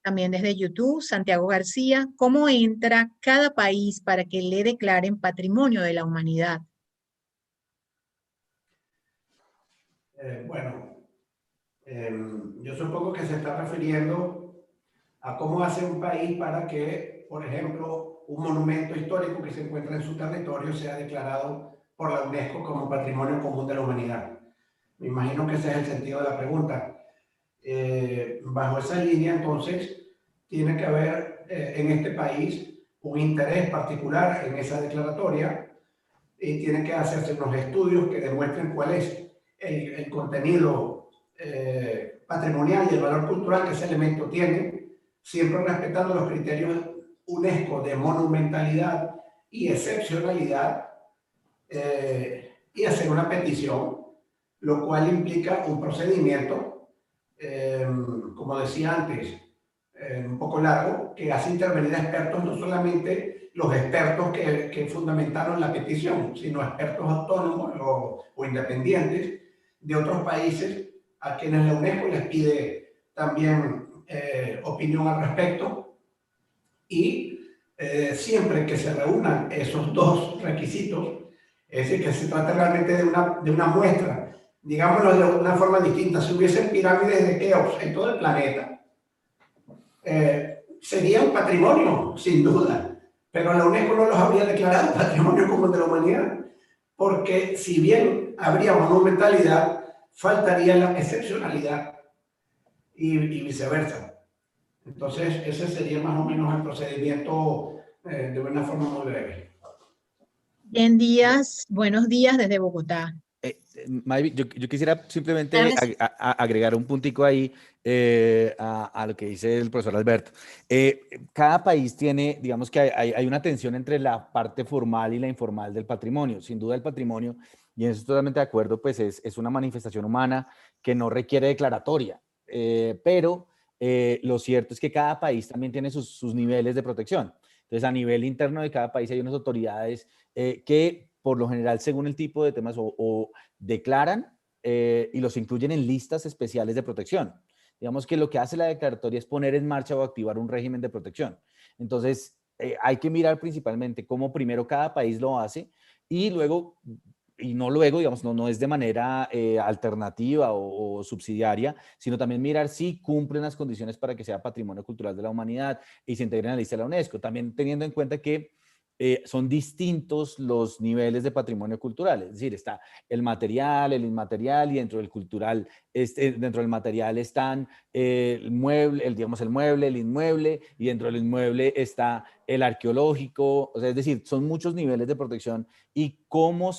S1: También desde YouTube, Santiago García, ¿cómo entra cada país para que le declaren patrimonio de la humanidad?
S2: Yo supongo que se está refiriendo a cómo hace un país para que, por ejemplo, un monumento histórico que se encuentra en su territorio sea declarado por la UNESCO como Patrimonio Común de la Humanidad. Me imagino que ese es el sentido de la pregunta. Bajo esa línea, entonces, tiene que haber en este país un interés particular en esa declaratoria y tiene que hacerse unos estudios que demuestren cuál es el contenido patrimonial y el valor cultural que ese elemento tiene, siempre respetando los criterios UNESCO de monumentalidad y excepcionalidad, y hacer una petición, lo cual implica un procedimiento, como decía antes, un poco largo, que hace intervenir a expertos, no solamente los expertos que fundamentaron la petición, sino expertos autónomos o independientes de otros países a quienes la UNESCO les pide también opinión al respecto. Y siempre que se reúnan esos dos requisitos, es decir, que se trata realmente de una muestra, digámoslo de una forma distinta, si hubiesen pirámides de Keops en todo el planeta, sería un patrimonio, sin duda, pero la UNESCO no los habría declarado patrimonio común de la humanidad, porque si bien habría monumentalidad, faltaría la excepcionalidad y viceversa. Entonces, ese sería más o menos el procedimiento de una forma muy breve.
S1: Bien días, buenos días desde Bogotá.
S3: Mayvi, yo quisiera simplemente agregar un puntico ahí a lo que dice el profesor Alberto. Cada país tiene, digamos que hay una tensión entre la parte formal y la informal del patrimonio. Sin duda el patrimonio, y en eso estoy totalmente de acuerdo, pues es una manifestación humana que no requiere declaratoria, pero lo cierto es que cada país también tiene sus niveles de protección. Entonces, a nivel interno de cada país hay unas autoridades que por lo general, según el tipo de temas, o declaran y los incluyen en listas especiales de protección. Digamos que lo que hace la declaratoria es poner en marcha o activar un régimen de protección. Entonces, hay que mirar principalmente cómo primero cada país lo hace y luego, digamos, no es de manera alternativa o subsidiaria, sino también mirar si cumplen las condiciones para que sea patrimonio cultural de la humanidad y se integre en la lista de la UNESCO. También teniendo en cuenta que son distintos los niveles de patrimonio cultural. Es decir, está el material, el inmaterial, y dentro del cultural, dentro del material están el mueble, digamos el mueble, el inmueble, y dentro del inmueble está el arqueológico. O sea, es decir, son muchos niveles de protección, y cómo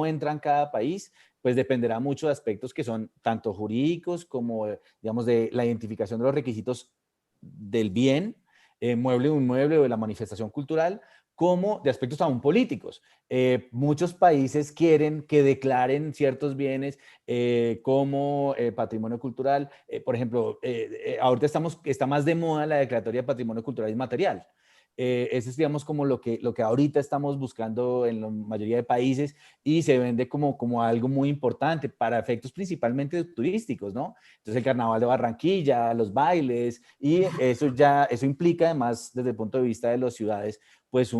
S3: entra en cada país, pues dependerá mucho de aspectos que son tanto jurídicos como, digamos, de la identificación de los requisitos del bien, mueble o inmueble, o de la manifestación cultural, como de aspectos aún políticos. Muchos países quieren que declaren ciertos bienes como patrimonio cultural. Por ejemplo, ahorita está más de moda la declaratoria de patrimonio cultural inmaterial. Eso es, digamos, como lo que ahorita estamos buscando en la mayoría de países, y se vende como algo muy importante para efectos principalmente turísticos, ¿no? Entonces el Carnaval de Barranquilla, los bailes, y eso implica además desde el punto de vista de las ciudades, pues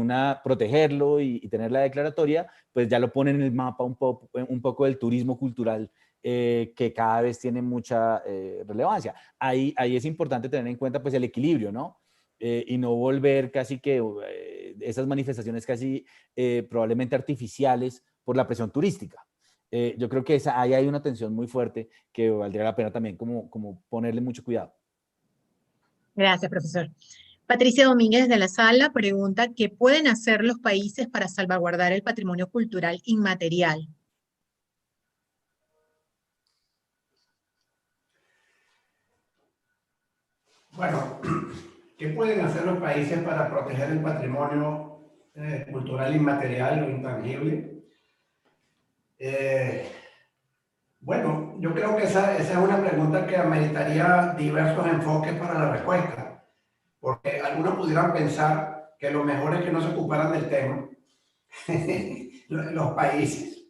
S3: protegerlo y tener la declaratoria, pues ya lo ponen en el mapa un poco del turismo cultural, que cada vez tiene mucha relevancia. Ahí es importante tener en cuenta pues el equilibrio, ¿no? Y no volver casi que esas manifestaciones casi probablemente artificiales por la presión turística. Yo creo que ahí hay una tensión muy fuerte que valdría la pena también como ponerle mucho cuidado.
S1: Gracias, profesor. Patricia Domínguez de la Sala pregunta: ¿qué pueden hacer los países para salvaguardar el patrimonio cultural inmaterial?
S2: Bueno, ¿qué pueden hacer los países para proteger el patrimonio cultural inmaterial o intangible? Bueno, yo creo que esa es una pregunta que ameritaría diversos enfoques para la respuesta, porque algunos pudieran pensar que lo mejor es que no se ocuparan del tema los países,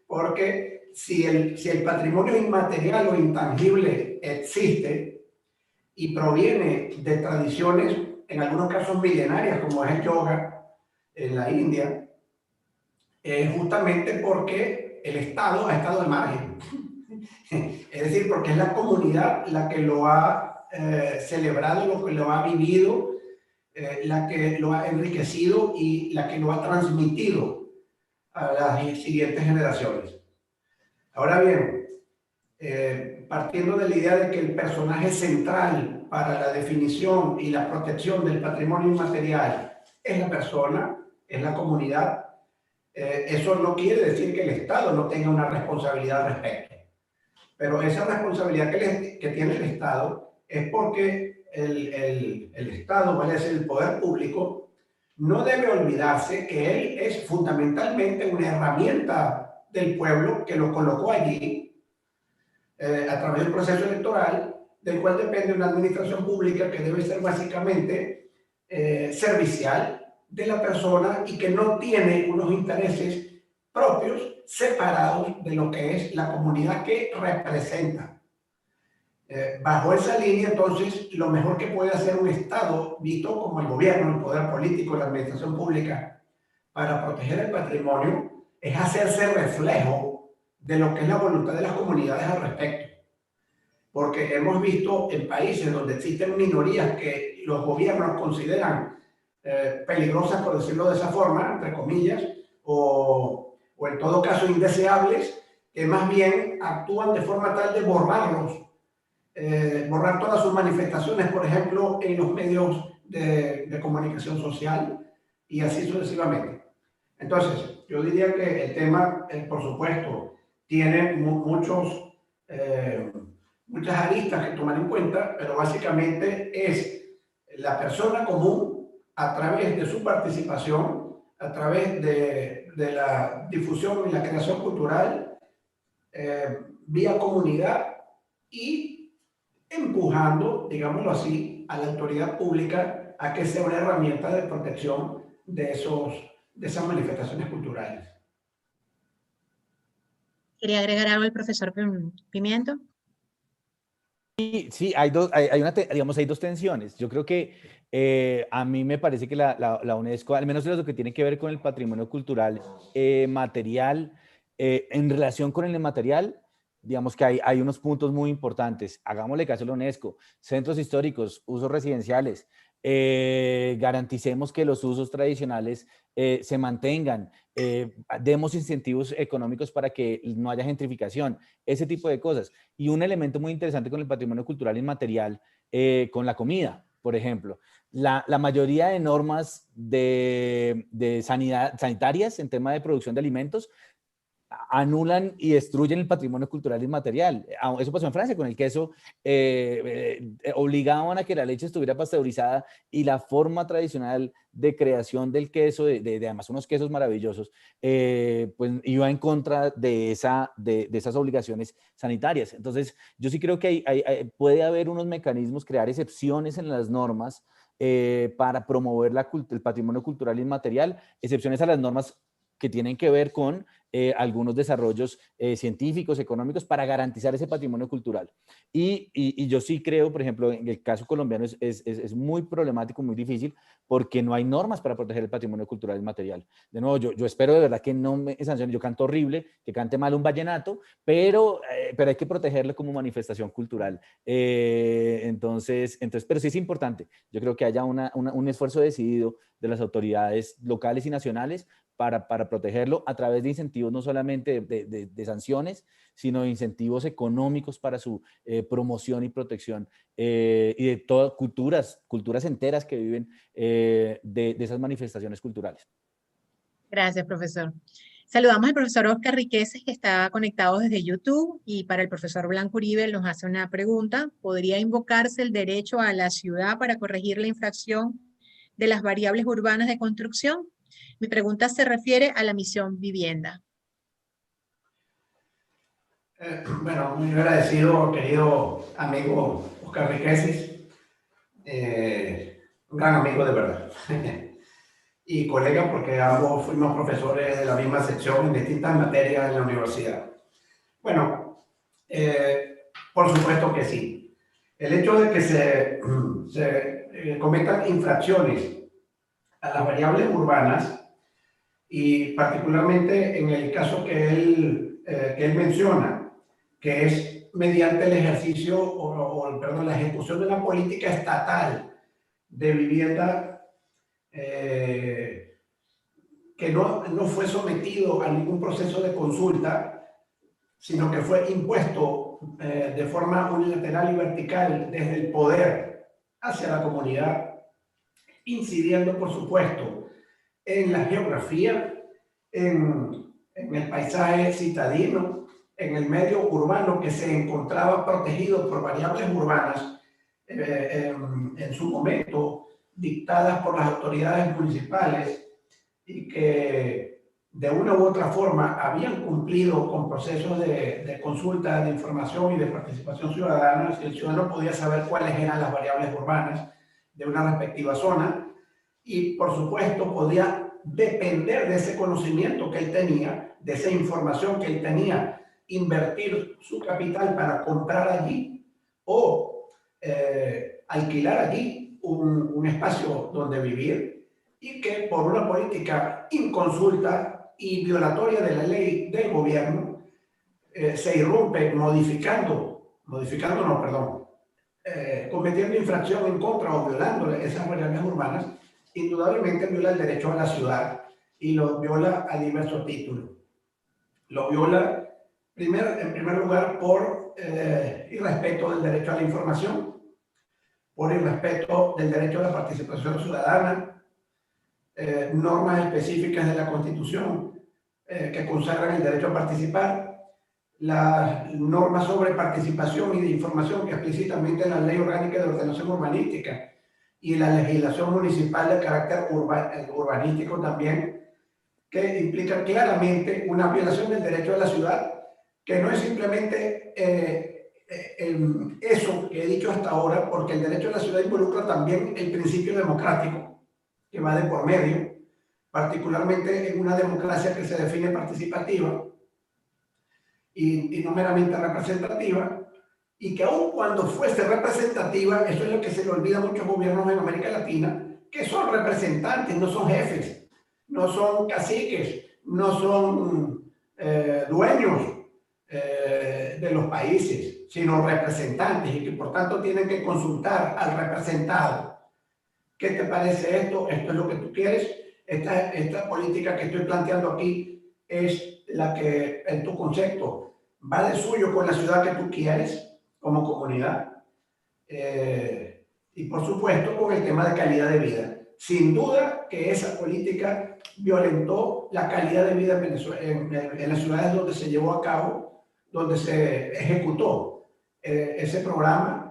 S2: porque si el patrimonio inmaterial o intangible existe y proviene de tradiciones, en algunos casos milenarias, como es el yoga en la India, justamente porque el Estado ha estado al margen. Es decir, porque es la comunidad la que lo ha celebrado, lo que lo ha vivido, la que lo ha enriquecido y la que lo ha transmitido a las siguientes generaciones. Ahora bien, partiendo de la idea de que el personaje central para la definición y la protección del patrimonio inmaterial es la persona, es la comunidad, eso no quiere decir que el Estado no tenga una responsabilidad al respecto. Pero esa responsabilidad que tiene el Estado es porque el Estado, vale decir, el poder público, no debe olvidarse que él es fundamentalmente una herramienta del pueblo que lo colocó allí a través del proceso electoral, del cual depende una administración pública que debe ser básicamente servicial de la persona y que no tiene unos intereses propios separados de lo que es la comunidad que representa. Bajo esa línea, entonces, lo mejor que puede hacer un Estado, visto como el gobierno, el poder político, la administración pública, para proteger el patrimonio, es hacerse reflejo de lo que es la voluntad de las comunidades al respecto. Porque hemos visto en países donde existen minorías que los gobiernos consideran peligrosas, por decirlo de esa forma, entre comillas, o en todo caso indeseables, que más bien actúan de forma tal de borrarlos, borrar todas sus manifestaciones, por ejemplo, en los medios de comunicación social y así sucesivamente. Entonces, yo diría que el tema, por supuesto, tiene muchas aristas que tomar en cuenta, pero básicamente es la persona común a través de su participación, a través de la difusión y la creación cultural, vía comunidad y empujando, digámoslo así, a la autoridad pública a que sea una herramienta de protección de esas manifestaciones culturales.
S1: ¿Quería agregar algo el profesor Pimiento?
S3: Sí, hay dos tensiones. Yo creo que a mí me parece que la UNESCO, al menos en lo que tiene que ver con el patrimonio cultural material, en relación con el inmaterial, digamos que hay unos puntos muy importantes. Hagámosle caso a la UNESCO: centros históricos, usos residenciales, garanticemos que los usos tradicionales se mantengan, demos incentivos económicos para que no haya gentrificación, ese tipo de cosas. Y un elemento muy interesante con el patrimonio cultural inmaterial, con la comida, por ejemplo. La mayoría de normas de sanitarias en tema de producción de alimentos anulan y destruyen el patrimonio cultural inmaterial. Eso pasó en Francia con el queso. Obligaban a que la leche estuviera pasteurizada y la forma tradicional de creación del queso, además unos quesos maravillosos, pues iba en contra de esas obligaciones sanitarias. Entonces, yo sí creo que puede haber unos mecanismos, crear excepciones en las normas para promover el patrimonio cultural inmaterial, excepciones a las normas que tienen que ver con algunos desarrollos científicos, económicos, para garantizar ese patrimonio cultural. Y yo sí creo, por ejemplo, en el caso colombiano es muy problemático, muy difícil, porque no hay normas para proteger el patrimonio cultural inmaterial. De nuevo, yo espero de verdad que no me sancionen. Yo canto horrible, que cante mal un vallenato, pero hay que protegerlo como manifestación cultural. Entonces, pero sí es importante. Yo creo que haya un esfuerzo decidido de las autoridades locales y nacionales para protegerlo a través de incentivos, no solamente de sanciones, sino de incentivos económicos para su promoción y protección, y de todas culturas enteras que viven de esas manifestaciones culturales.
S1: Gracias, profesor. Saludamos al profesor Oscar Riqueses, que está conectado desde YouTube, y para el profesor Blanco Uribe nos hace una pregunta. ¿Podría invocarse el derecho a la ciudad para corregir la infracción de las variables urbanas de construcción? Mi pregunta se refiere a la misión vivienda.
S2: Bueno, muy agradecido, querido amigo Oscar Riqueses, un gran amigo de verdad, y colega porque ambos fuimos profesores de la misma sección en distintas materias en la universidad. Bueno, por supuesto que sí. El hecho de que se cometan infracciones a las variables urbanas, y particularmente en el caso que él menciona, que es mediante el ejercicio perdón, la ejecución de una política estatal de vivienda que no fue sometido a ningún proceso de consulta, sino que fue impuesto de forma unilateral y vertical desde el poder hacia la comunidad, incidiendo, por supuesto, en la geografía, en el paisaje citadino, en el medio urbano que se encontraba protegido por variables urbanas en su momento, dictadas por las autoridades municipales y que de una u otra forma habían cumplido con procesos de consulta, de información y de participación ciudadana. El ciudadano podía saber cuáles eran las variables urbanas de una respectiva zona y, por supuesto, podía depender de ese conocimiento que él tenía, de esa información que él tenía, invertir su capital para comprar allí o alquilar allí un espacio donde vivir, y que por una política inconsulta y violatoria de la ley del gobierno se irrumpe cometiendo infracción en contra o violando esas variables urbanas. Indudablemente viola el derecho a la ciudad y lo viola a diversos títulos. Lo viola en primer lugar por irrespeto del derecho a la información, por irrespeto del derecho a la participación ciudadana, normas específicas de la Constitución que consagran el derecho a participar, las normas sobre participación y de información que explícitamente en la Ley Orgánica de Ordenación Urbanística y la legislación municipal de carácter urbanístico también, que implica claramente una violación del derecho a la ciudad, que no es simplemente eso que he dicho hasta ahora, porque el derecho a la ciudad involucra también el principio democrático que va de por medio, particularmente en una democracia que se define participativa y no meramente representativa, y que aun cuando fuese representativa, eso es lo que se le olvida a muchos gobiernos en América Latina, que son representantes, no son jefes, no son caciques, no son dueños de los países, sino representantes, y que por tanto tienen que consultar al representado. ¿qué te parece esto? ¿Esto es lo que tú quieres? Esta política que estoy planteando aquí es la que en tu concepto va de suyo con la ciudad que tú quieres como comunidad. Y por supuesto con el tema de calidad de vida. Sin duda que esa política violentó la calidad de vida en Venezuela, en las ciudades donde se llevó a cabo, donde se ejecutó ese programa,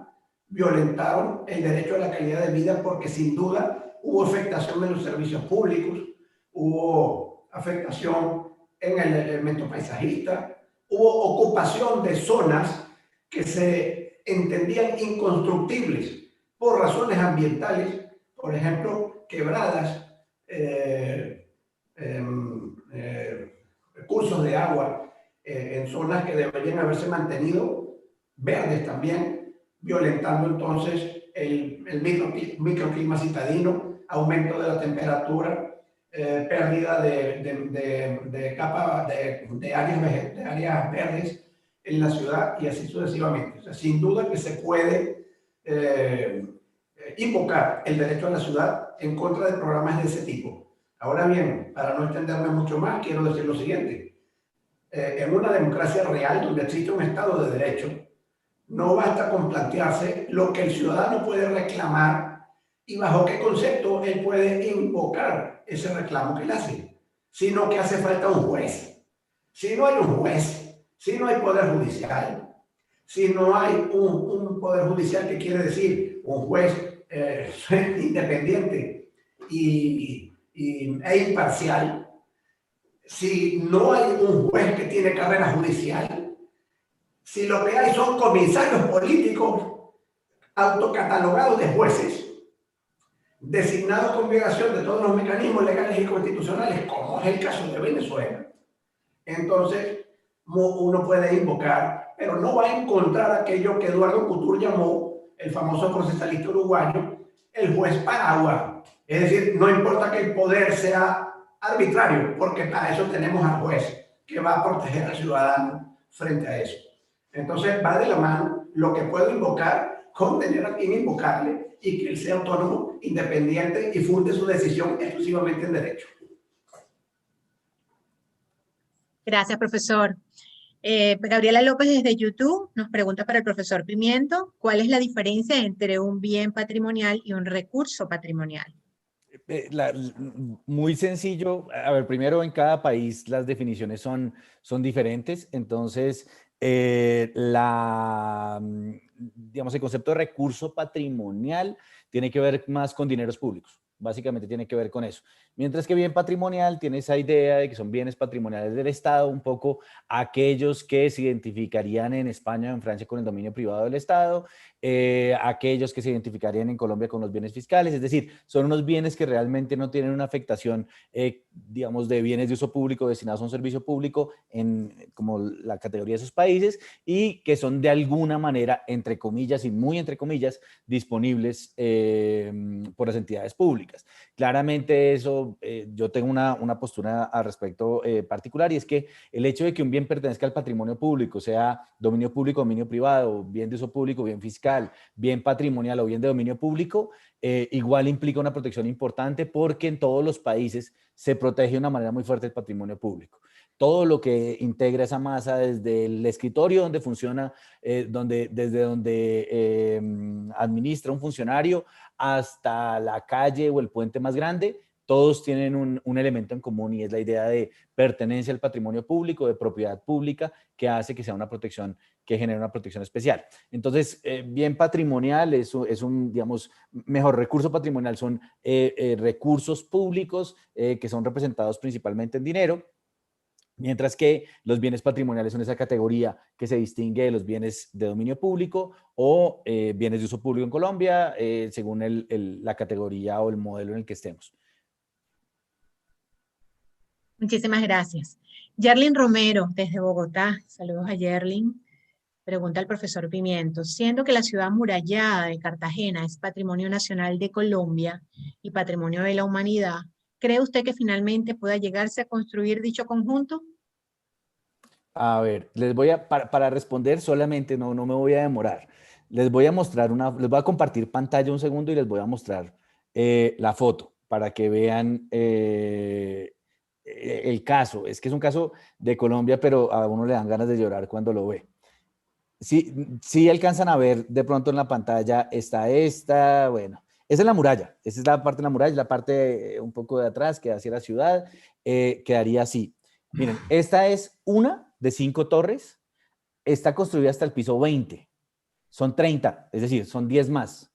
S2: violentaron el derecho a la calidad de vida porque sin duda hubo afectación de los servicios públicos, hubo afectación en el elemento paisajista, hubo ocupación de zonas que se entendían inconstructibles por razones ambientales, por ejemplo, quebradas, cursos de agua en zonas que deberían haberse mantenido verdes también, violentando entonces el microclima citadino, aumento de la temperatura, pérdida de áreas verdes en la ciudad y así sucesivamente. O sea, sin duda que se puede invocar el derecho a la ciudad en contra de programas de ese tipo. Ahora bien, para no extenderme mucho más, quiero decir lo siguiente. En una democracia real donde existe un Estado de Derecho, no basta con plantearse lo que el ciudadano puede reclamar y bajo qué concepto él puede invocar ese reclamo que él hace, sino que hace falta un juez. Si no hay un juez, si no hay poder judicial, si no hay un poder judicial que quiere decir un juez independiente e imparcial, si no hay un juez que tiene carrera judicial, si lo que hay son comisarios políticos autocatalogados de jueces, designados con violación de todos los mecanismos legales y constitucionales, como es el caso de Venezuela, entonces uno puede invocar, pero no va a encontrar aquello que Eduardo Couture llamó, el famoso procesalista uruguayo, el juez paraguas. Es decir, no importa que el poder sea arbitrario, porque para eso tenemos al juez que va a proteger al ciudadano frente a eso. Entonces va de la mano lo que puedo invocar con tener a quien invocarle y que él sea autónomo, independiente y funde su decisión exclusivamente en derecho.
S1: Gracias, profesor. Gabriela López desde YouTube nos pregunta para el profesor Pimiento, ¿cuál es la diferencia entre un bien patrimonial y un recurso patrimonial?
S3: Muy sencillo. A ver, primero en cada país las definiciones son diferentes. Entonces, digamos, el concepto de recurso patrimonial tiene que ver más con dineros públicos. Básicamente tiene que ver con eso. Mientras que bien patrimonial tiene esa idea de que son bienes patrimoniales del Estado, un poco aquellos que se identificarían en España o en Francia con el dominio privado del Estado, aquellos que se identificarían en Colombia con los bienes fiscales, es decir, son unos bienes que realmente no tienen una afectación, digamos, de bienes de uso público destinados a un servicio público como la categoría de esos países y que son de alguna manera, entre comillas y muy entre comillas, disponibles por las entidades públicas. Claramente eso, yo tengo una postura al respecto particular y es que el hecho de que un bien pertenezca al patrimonio público, sea dominio público, dominio privado, bien de uso público, bien fiscal, bien patrimonial o bien de dominio público, igual implica una protección importante porque en todos los países se protege de una manera muy fuerte el patrimonio público. Todo lo que integra esa masa, desde el escritorio donde funciona, desde donde administra un funcionario, hasta la calle o el puente más grande, todos tienen un elemento en común y es la idea de pertenencia al patrimonio público, de propiedad pública, que hace que sea una protección, que genere una protección especial. Entonces, bien patrimonial es un, digamos, mejor recurso patrimonial son recursos públicos que son representados principalmente en dinero, mientras que los bienes patrimoniales son esa categoría que se distingue de los bienes de dominio público o bienes de uso público en Colombia, según la categoría o el modelo en el que estemos.
S1: Muchísimas gracias. Yerlin Romero, desde Bogotá. Saludos a Yerlin. Pregunta al profesor Pimiento. Siendo que la ciudad amurallada de Cartagena es Patrimonio Nacional de Colombia y Patrimonio de la Humanidad, ¿cree usted que finalmente pueda llegarse a construir dicho conjunto?
S3: A ver, les voy a, para responder solamente, no me voy a demorar. Les voy a mostrar les voy a compartir pantalla un segundo y les voy a mostrar la foto para que vean el caso. Es que es un caso de Colombia, pero a uno le dan ganas de llorar cuando lo ve. Sí alcanzan a ver de pronto en la pantalla, está esta, bueno, esa es la muralla, esa es la parte de la muralla, la parte un poco de atrás que da hacia la ciudad, quedaría así. Miren, esta es una de 5 torres, está construida hasta el piso 20, son 30, es decir, son 10 más,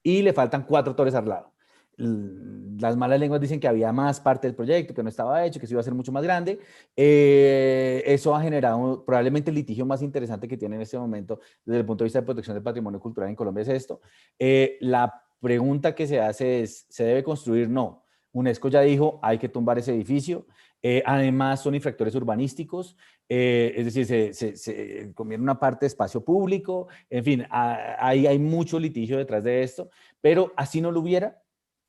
S3: y le faltan 4 torres al lado. Las malas lenguas dicen que había más parte del proyecto, que no estaba hecho, que se iba a hacer mucho más grande. Eso ha generado probablemente el litigio más interesante que tiene en este momento desde el punto de vista de protección del patrimonio cultural en Colombia es esto. La pregunta que se hace es, ¿se debe construir? No. UNESCO ya dijo, hay que tumbar ese edificio. Además, son infractores urbanísticos, es decir, se conviene una parte de espacio público. En fin, hay mucho litigio detrás de esto, pero así no lo hubiera,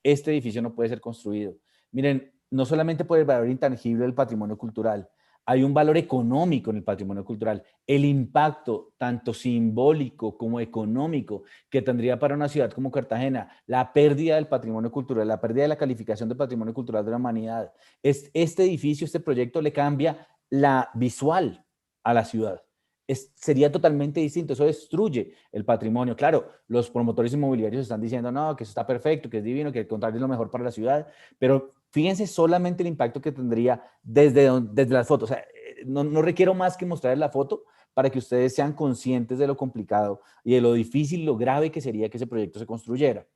S3: este edificio no puede ser construido. Miren, no solamente por el valor intangible del patrimonio cultural, hay un valor económico en el patrimonio cultural. El impacto, tanto simbólico como económico, que tendría para una ciudad como Cartagena, la pérdida del patrimonio cultural, la pérdida de la calificación de patrimonio cultural de la humanidad. Este edificio, este proyecto le cambia la visual a la ciudad. Sería totalmente distinto, eso destruye el patrimonio. Claro, los promotores inmobiliarios están diciendo, no, que eso está perfecto, que es divino, que al contrario es lo mejor para la ciudad, pero fíjense solamente el impacto que tendría desde las fotos. O sea, no requiero más que mostrarles la foto para que ustedes sean conscientes de lo complicado y de lo difícil, lo grave que sería que ese proyecto se construyera.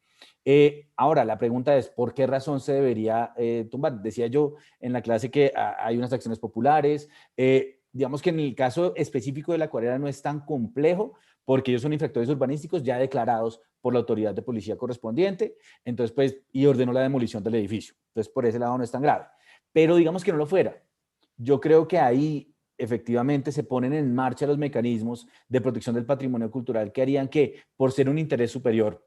S3: Ahora, la pregunta es, ¿por qué razón se debería tumbar? Decía yo en la clase que hay unas acciones populares, digamos que en el caso específico de la Acuarela no es tan complejo porque ellos son infractores urbanísticos ya declarados por la autoridad de policía correspondiente, entonces pues, y ordenó la demolición del edificio. Entonces, por ese lado no es tan grave. Pero digamos que no lo fuera. Yo creo que ahí efectivamente se ponen en marcha los mecanismos de protección del patrimonio cultural que harían que, por ser un interés superior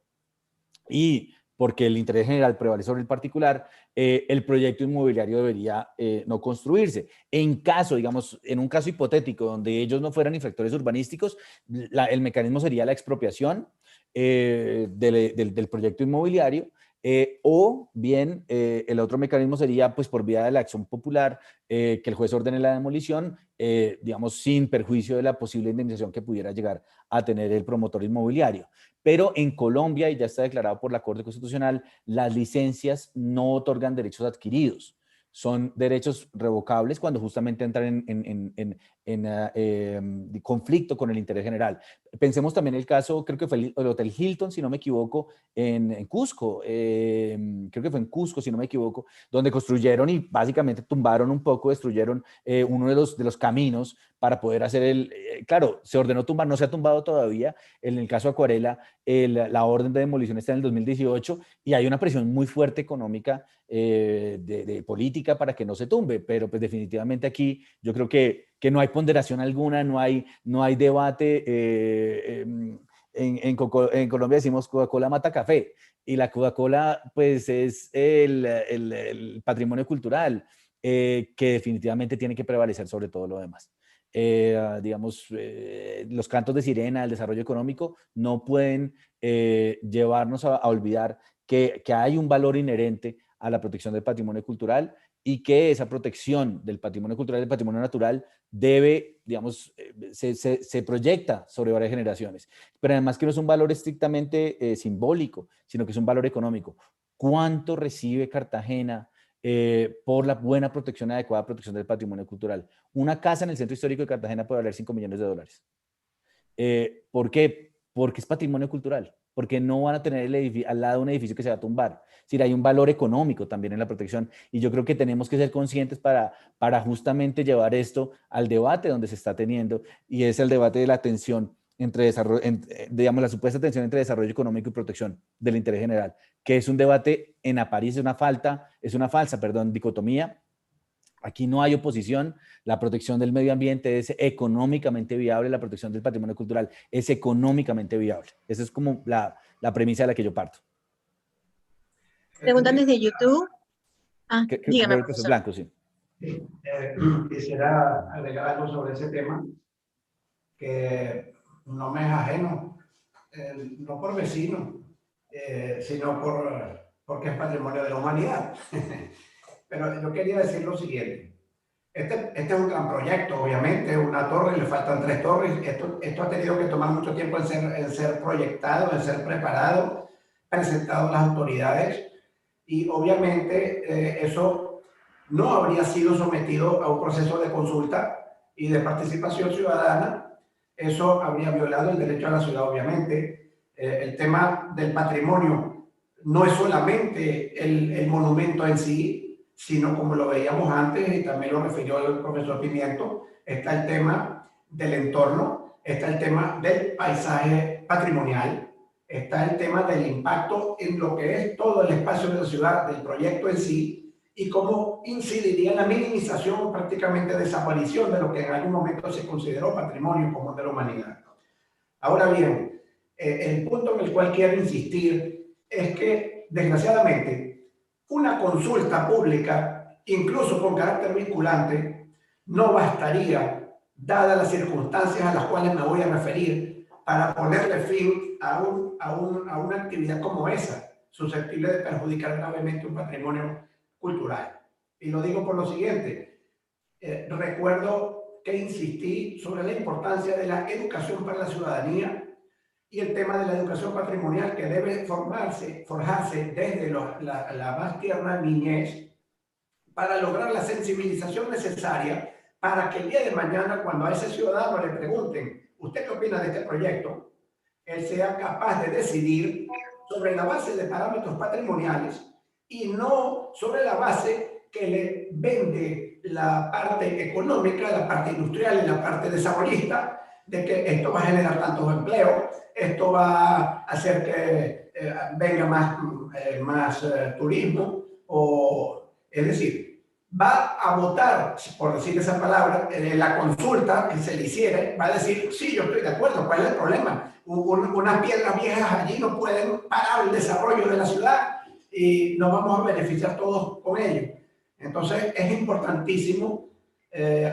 S3: y porque el interés general prevalece sobre el particular, el proyecto inmobiliario debería no construirse. En caso, digamos, en un caso hipotético donde ellos no fueran infractores urbanísticos, el mecanismo sería la expropiación del proyecto inmobiliario, o bien el otro mecanismo sería pues por vía de la acción popular, que el juez ordene la demolición, digamos, sin perjuicio de la posible indemnización que pudiera llegar a tener el promotor inmobiliario. Pero en Colombia, y ya está declarado por la Corte Constitucional, las licencias no otorgan derechos adquiridos. Son derechos revocables cuando justamente entran en conflicto con el interés general. Pensemos también el caso, creo que fue el Hotel Hilton, si no me equivoco, en Cusco. Creo que fue en Cusco, si no me equivoco, donde construyeron y básicamente tumbaron un poco, destruyeron uno de los caminos para poder hacer claro, se ordenó tumbar, no se ha tumbado todavía. En el caso Acuarela, la orden de demolición está en el 2018 y hay una presión muy fuerte económica de política para que no se tumbe, pero pues definitivamente aquí yo creo que no hay ponderación alguna, no hay debate. En Colombia decimos Coca-Cola mata café y la Coca-Cola pues es el patrimonio cultural que definitivamente tiene que prevalecer sobre todo lo demás. Digamos, los cantos de sirena, el desarrollo económico, no pueden llevarnos a olvidar que hay un valor inherente a la protección del patrimonio cultural y que esa protección del patrimonio cultural y del patrimonio natural debe, digamos, se proyecta sobre varias generaciones. Pero además que no es un valor estrictamente simbólico, sino que es un valor económico. ¿Cuánto recibe Cartagena por la buena protección, adecuada protección del patrimonio cultural? Una casa en el centro histórico de Cartagena puede valer $5 millones. ¿Por qué? Porque es patrimonio cultural, porque no van a tener al lado un edificio que se va a tumbar. Es decir, hay un valor económico también en la protección y yo creo que tenemos que ser conscientes para justamente llevar esto al debate donde se está teniendo y es el debate de la tensión entre desarrollo, digamos, la supuesta tensión entre desarrollo económico y protección del interés general, que es un debate en apariencia, es una falsa, dicotomía. Aquí no hay oposición, la protección del medio ambiente es económicamente viable, la protección del patrimonio cultural es económicamente viable. Esa es como la premisa de la que yo parto.
S1: Preguntan desde YouTube. Dígame,
S3: Creo que es blanco, sí.
S2: Sí, quisiera agregar algo sobre ese tema que no me es ajeno, no por vecino, sino porque es patrimonio de la humanidad. Pero yo quería decir lo siguiente. Este es un gran proyecto, obviamente, una torre, le faltan 3 torres. Esto ha tenido que tomar mucho tiempo en ser proyectado, en ser preparado, presentado a las autoridades. Y obviamente eso no habría sido sometido a un proceso de consulta y de participación ciudadana. Eso habría violado el derecho a la ciudad, obviamente. El tema del patrimonio no es solamente el monumento en sí, sino como lo veíamos antes, y también lo refirió el profesor Pimiento, está el tema del entorno, está el tema del paisaje patrimonial, está el tema del impacto en lo que es todo el espacio de la ciudad, del proyecto en sí, y cómo incidiría en la minimización o prácticamente desaparición de lo que en algún momento se consideró patrimonio común de la humanidad. Ahora bien, el punto en el cual quiero insistir es que, desgraciadamente, una consulta pública, incluso con carácter vinculante, no bastaría, dadas las circunstancias a las cuales me voy a referir, para ponerle fin a una actividad como esa, susceptible de perjudicar gravemente un patrimonio cultural. Y lo digo por lo siguiente. Recuerdo que insistí sobre la importancia de la educación para la ciudadanía y el tema de la educación patrimonial, que debe forjarse desde la más tierna niñez para lograr la sensibilización necesaria para que el día de mañana, cuando a ese ciudadano le pregunten, ¿usted qué opina de este proyecto?, él sea capaz de decidir sobre la base de parámetros patrimoniales y no sobre la base que le vende la parte económica, la parte industrial y la parte desarrollista, de que esto va a generar tantos empleos, esto va a hacer que venga más turismo, es decir, va a votar, por decir esa palabra, en la consulta que se le hiciera, va a decir, sí, yo estoy de acuerdo, ¿cuál es el problema? Unas piedras viejas allí no pueden parar el desarrollo de la ciudad y nos vamos a beneficiar todos con ello. Entonces es importantísimo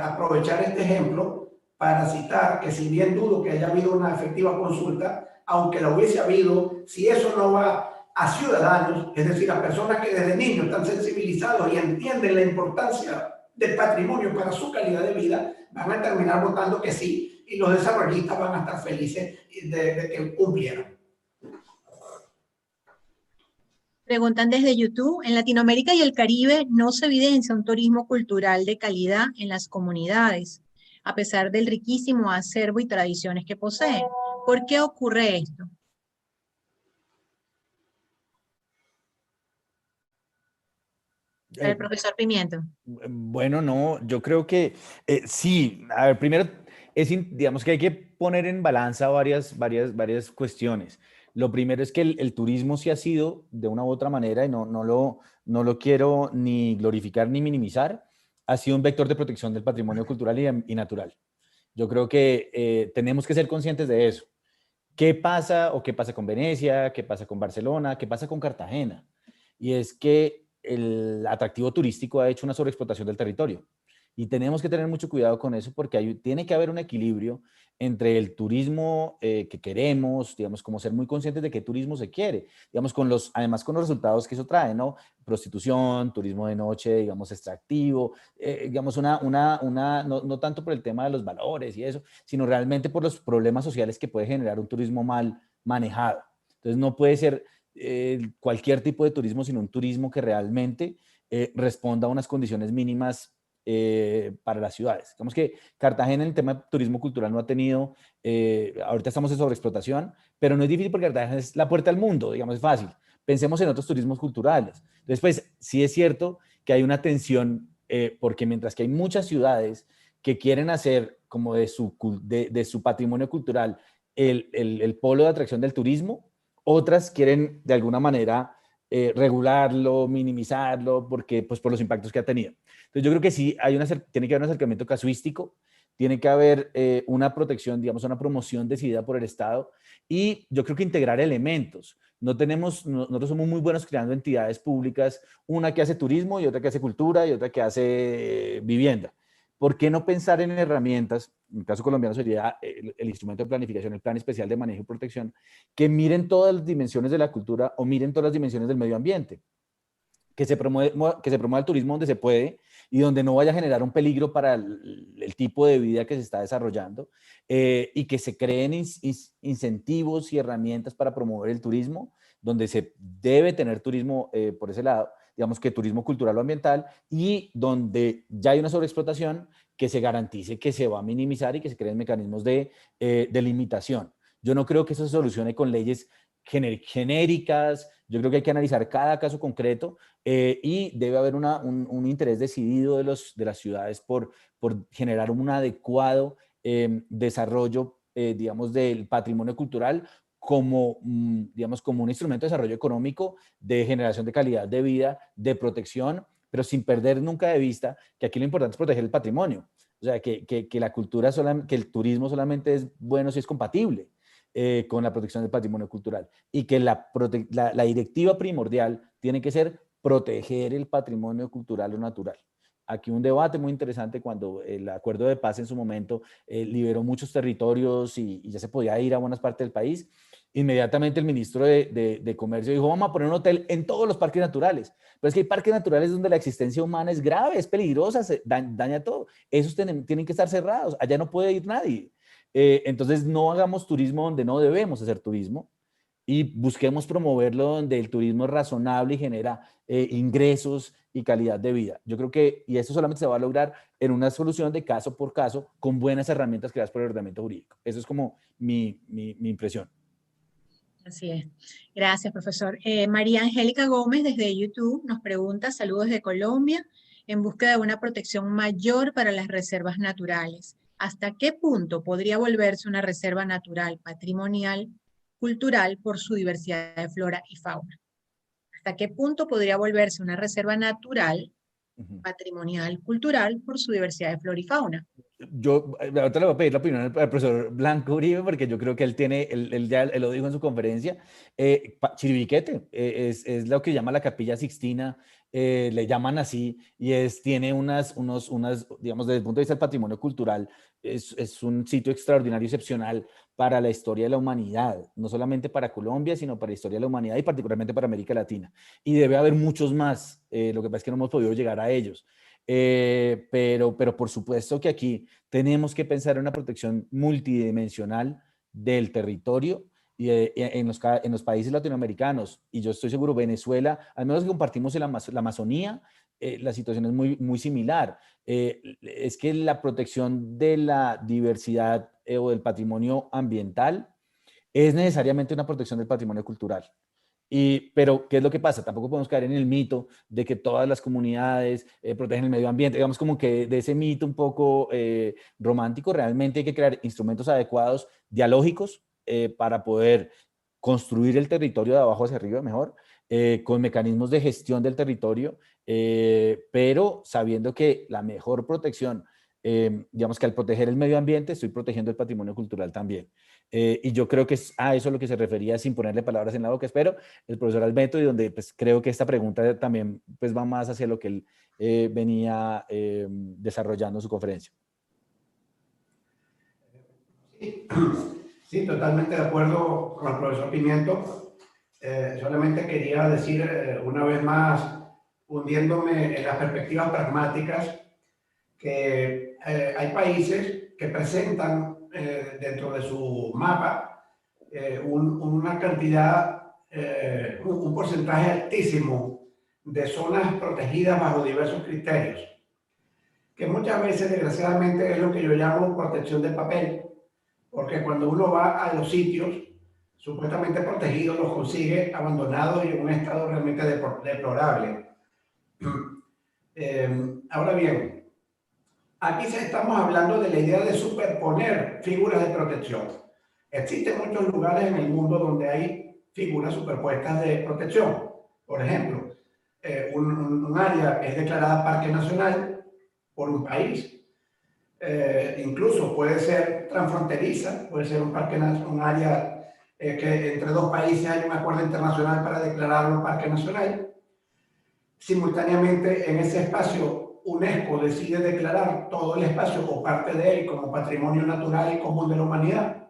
S2: aprovechar este ejemplo para citar que, si bien dudo que haya habido una efectiva consulta, aunque la hubiese habido, si eso no va a ciudadanos, es decir, a personas que desde niños están sensibilizados y entienden la importancia del patrimonio para su calidad de vida, van a terminar votando que sí, y los desarrollistas van a estar felices de que cumplieran.
S1: Preguntan desde YouTube, en Latinoamérica y el Caribe no se evidencia un turismo cultural de calidad en las comunidades, a pesar del riquísimo acervo y tradiciones que poseen. ¿Por qué ocurre esto? El profesor Pimiento.
S3: Bueno, no, yo creo que sí. A ver, primero, digamos que hay que poner en balanza varias cuestiones. Lo primero es que el turismo sí ha sido, de una u otra manera, y no lo quiero ni glorificar ni minimizar, ha sido un vector de protección del patrimonio cultural y natural. Yo creo que tenemos que ser conscientes de eso. ¿Qué pasa o qué pasa con Venecia? ¿Qué pasa con Barcelona? ¿Qué pasa con Cartagena? Y es que el atractivo turístico ha hecho una sobreexplotación del territorio. Y tenemos que tener mucho cuidado con eso, porque tiene que haber un equilibrio entre el turismo que queremos, digamos, como ser muy conscientes de qué turismo se quiere, digamos, además con los resultados que eso trae, ¿no? Prostitución, turismo de noche, digamos, extractivo, digamos, no tanto por el tema de los valores y eso, sino realmente por los problemas sociales que puede generar un turismo mal manejado. Entonces, no puede ser cualquier tipo de turismo, sino un turismo que realmente responda a unas condiciones mínimas para las ciudades. Digamos que Cartagena en el tema de turismo cultural no ha tenido, ahorita estamos en sobreexplotación, pero no es difícil porque Cartagena es la puerta al mundo, digamos, es fácil. Pensemos en otros turismos culturales. Entonces, pues, sí es cierto que hay una tensión, porque mientras que hay muchas ciudades que quieren hacer como de su patrimonio cultural el polo de atracción del turismo, otras quieren de alguna manera regularlo, minimizarlo, porque, pues, por los impactos que ha tenido. Entonces yo creo que sí, tiene que haber un acercamiento casuístico, tiene que haber una protección, digamos, una promoción decidida por el Estado, y yo creo que integrar elementos. Nosotros somos muy buenos creando entidades públicas, una que hace turismo y otra que hace cultura y otra que hace vivienda. ¿por qué no pensar en herramientas? En el caso colombiano sería el instrumento de planificación, el Plan Especial de Manejo y Protección, que miren todas las dimensiones de la cultura o miren todas las dimensiones del medio ambiente, que se promueva el turismo donde se puede y donde no vaya a generar un peligro para el tipo de vida que se está desarrollando, y que se creen incentivos y herramientas para promover el turismo, donde se debe tener turismo por ese lado, digamos que turismo cultural o ambiental, y donde ya hay una sobreexplotación, que se garantice que se va a minimizar y que se creen mecanismos de limitación. Yo no creo que eso se solucione con leyes genéricas. Yo creo que hay que analizar cada caso concreto, y debe haber un interés decidido de las ciudades por generar un adecuado desarrollo, digamos, del patrimonio cultural como, digamos, como un instrumento de desarrollo económico, de generación de calidad de vida, de protección, pero sin perder nunca de vista que aquí lo importante es proteger el patrimonio. O sea, que la cultura, que el turismo solamente es bueno si es compatible con la protección del patrimonio cultural, y que la directiva primordial tiene que ser proteger el patrimonio cultural o natural. Aquí un debate muy interesante cuando el acuerdo de paz en su momento liberó muchos territorios y ya se podía ir a buenas partes del país. Inmediatamente el ministro de Comercio dijo: vamos a poner un hotel en todos los parques naturales. Pero es que hay parques naturales donde la existencia humana es grave, es peligrosa, daña todo. Esos tienen que estar cerrados, allá no puede ir nadie. Entonces no hagamos turismo donde no debemos hacer turismo, y busquemos promoverlo donde el turismo es razonable y genera ingresos y calidad de vida. Yo creo que, y esto solamente se va a lograr en una solución de caso por caso, con buenas herramientas creadas por el ordenamiento jurídico. Eso es como mi impresión.
S1: Así es. Gracias, profesor. María Angélica Gómez desde YouTube nos pregunta: saludos de Colombia, en busca de una protección mayor para las reservas naturales. ¿Hasta qué punto podría volverse una reserva natural, patrimonial, cultural por su diversidad de flora y fauna? ¿Hasta qué punto podría volverse una reserva natural, patrimonial, cultural por su diversidad de flora y fauna?
S3: Yo ahorita le voy a pedir la opinión al profesor Blanco Uribe, porque yo creo que él tiene, él lo dijo en su conferencia. Chiribiquete es lo que llama la Capilla Sixtina, le llaman así, y tiene unas, digamos, desde el punto de vista del patrimonio cultural, es un sitio extraordinario, excepcional para la historia de la humanidad, no solamente para Colombia, sino para la historia de la humanidad y particularmente para América Latina. Y debe haber muchos más, lo que pasa es que no hemos podido llegar a ellos. Pero por supuesto que aquí tenemos que pensar en una protección multidimensional del territorio, y en los países latinoamericanos, y yo estoy seguro Venezuela, al menos que compartimos la Amazonía, la situación es muy similar. Es que la protección de la diversidad o del patrimonio ambiental es necesariamente una protección del patrimonio cultural. Pero, ¿qué es lo que pasa? Tampoco podemos caer en el mito de que todas las comunidades protegen el medio ambiente. Digamos, como que de ese mito un poco romántico. Realmente hay que crear instrumentos adecuados, dialógicos, para poder construir el territorio de abajo hacia arriba mejor, con mecanismos de gestión del territorio, pero sabiendo que la mejor protección, digamos que al proteger el medio ambiente, estoy protegiendo el patrimonio cultural también. Y yo creo que es a eso lo que se refería, sin ponerle palabras en la boca, espero, el profesor Alberto, y donde pues creo que esta pregunta también pues va más hacia lo que él venía desarrollando en su conferencia.
S2: Sí, totalmente de acuerdo con el profesor Pimiento. Solamente quería decir una vez más, hundiéndome en las perspectivas pragmáticas, que hay países que presentan dentro de su mapa una cantidad, un porcentaje altísimo de zonas protegidas bajo diversos criterios, que muchas veces desgraciadamente es lo que yo llamo protección de papel, porque cuando uno va a los sitios supuestamente protegidos, los consigue abandonados y en un estado realmente deplorable. Ahora bien, aquí estamos hablando de la idea de superponer figuras de protección. Existen muchos lugares en el mundo donde hay figuras superpuestas de protección. Por ejemplo, un área es declarada parque nacional por un país. Incluso puede ser transfronteriza, puede ser un área que entre dos países hay un acuerdo internacional para declararlo parque nacional. Simultáneamente en ese espacio UNESCO decide declarar todo el espacio o parte de él como patrimonio natural y común de la humanidad.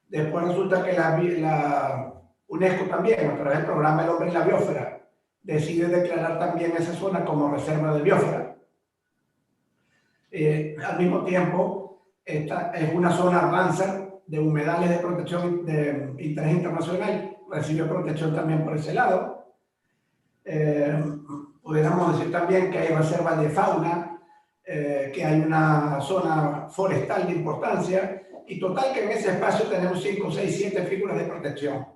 S2: Después resulta que la UNESCO también, a través del programa El Hombre y la Biosfera, decide declarar también esa zona como reserva de biosfera. Al mismo tiempo, esta es una zona Ramsar de humedales de protección de interés internacional, recibe protección también por ese lado. Pudiéramos decir también que hay reservas de fauna, que hay una zona forestal de importancia, y total que en ese espacio tenemos 5, 6, 7 figuras de protección.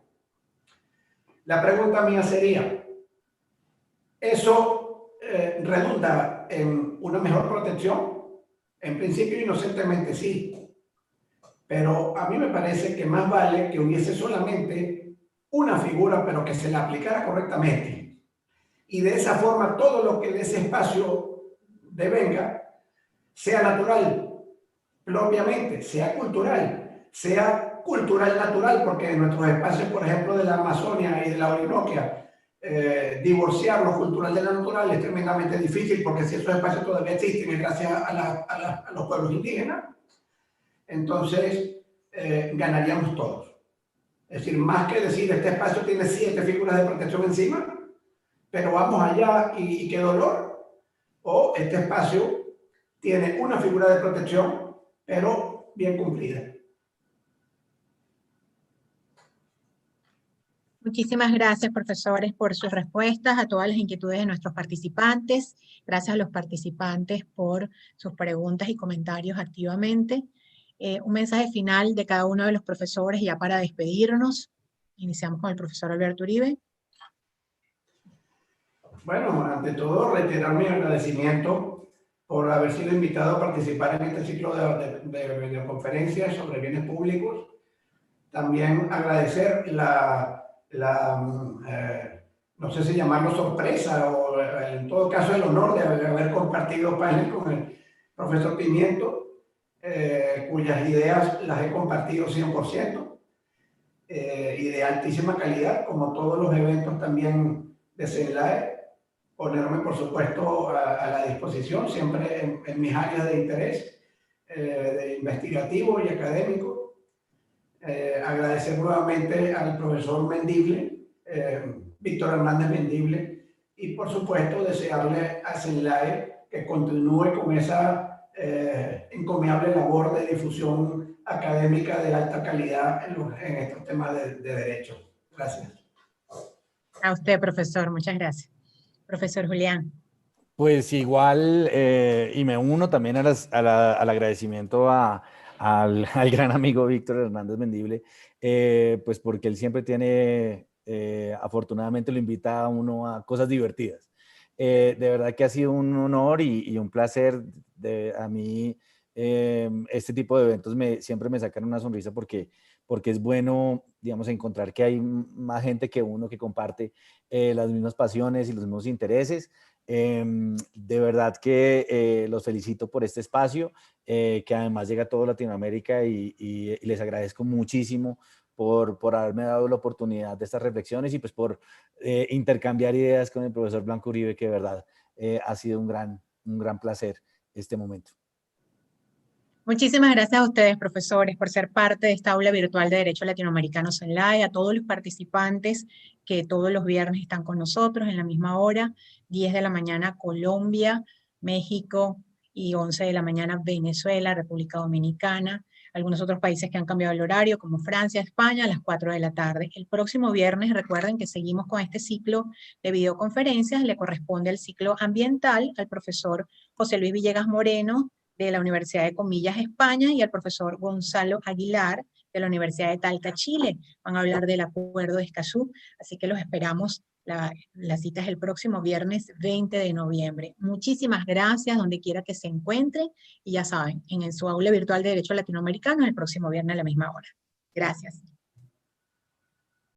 S2: La pregunta mía sería, ¿eso redunda en una mejor protección? En principio, inocentemente sí, pero a mí me parece que más vale que hubiese solamente una figura, pero que se la aplicara correctamente. Y de esa forma, todo lo que de ese espacio devenga sea natural, propiamente, sea cultural natural, porque en nuestros espacios, por ejemplo, de la Amazonia y de la Orinoquia, divorciar lo cultural de lo natural es tremendamente difícil, porque si esos espacios todavía existen es gracias a los pueblos indígenas. Entonces, ganaríamos todos. Es decir, más que decir, este espacio tiene 7 figuras de protección encima, pero vamos allá y qué dolor, o este espacio tiene una figura de protección, pero bien cumplida.
S1: Muchísimas gracias, profesores, por sus respuestas a todas las inquietudes de nuestros participantes. Gracias a los participantes por sus preguntas y comentarios activamente. Un mensaje final de cada uno de los profesores ya para despedirnos. Iniciamos con el profesor Alberto Uribe.
S2: Bueno, ante todo, reiterar mi agradecimiento por haber sido invitado a participar en este ciclo de videoconferencias sobre bienes públicos. También agradecer no sé si llamarlo sorpresa o en todo caso el honor de haber compartido panel con el profesor Pimiento, cuyas ideas las he compartido 100%, y de altísima calidad, como todos los eventos también de CENLAE. Ponerme, por supuesto, a la disposición, siempre en mis áreas de interés, de investigativo y académico. Agradecer nuevamente al profesor Mendible, Víctor Hernández Mendible, y por supuesto desearle a CENLAE que continúe con esa encomiable labor de difusión académica de alta calidad en estos temas de derecho. Gracias.
S1: A usted, profesor, muchas gracias. Profesor Julián.
S3: Pues igual, y me uno también al agradecimiento al gran amigo Víctor Hernández Mendible, pues porque él siempre tiene, afortunadamente lo invita a uno a cosas divertidas. De verdad que ha sido un honor y un placer. A mí este tipo de eventos siempre me sacan una sonrisa porque es bueno, digamos, encontrar que hay más gente que uno que comparte las mismas pasiones y los mismos intereses. De verdad que los felicito por este espacio, que además llega a toda Latinoamérica y les agradezco muchísimo por haberme dado la oportunidad de estas reflexiones y pues por intercambiar ideas con el profesor Blanco Uribe, que de verdad ha sido un gran placer este momento.
S1: Muchísimas gracias a ustedes, profesores, por ser parte de esta aula virtual de Derecho Latinoamericano CENLAE, a todos los participantes que todos los viernes están con nosotros en la misma hora, 10 de la mañana Colombia, México y 11 de la mañana Venezuela, República Dominicana, algunos otros países que han cambiado el horario como Francia, España, a las 4 de la tarde. El próximo viernes, recuerden que seguimos con este ciclo de videoconferencias, le corresponde el ciclo ambiental al profesor José Luis Villegas Moreno, de la Universidad de Comillas, España, y al profesor Gonzalo Aguilar, de la Universidad de Talca, Chile. Van a hablar del Acuerdo de Escazú, así que los esperamos. La cita es el próximo viernes 20 de noviembre. Muchísimas gracias, donde quiera que se encuentre, y ya saben, en su aula virtual de Derecho Latinoamericano, el próximo viernes a la misma hora. Gracias.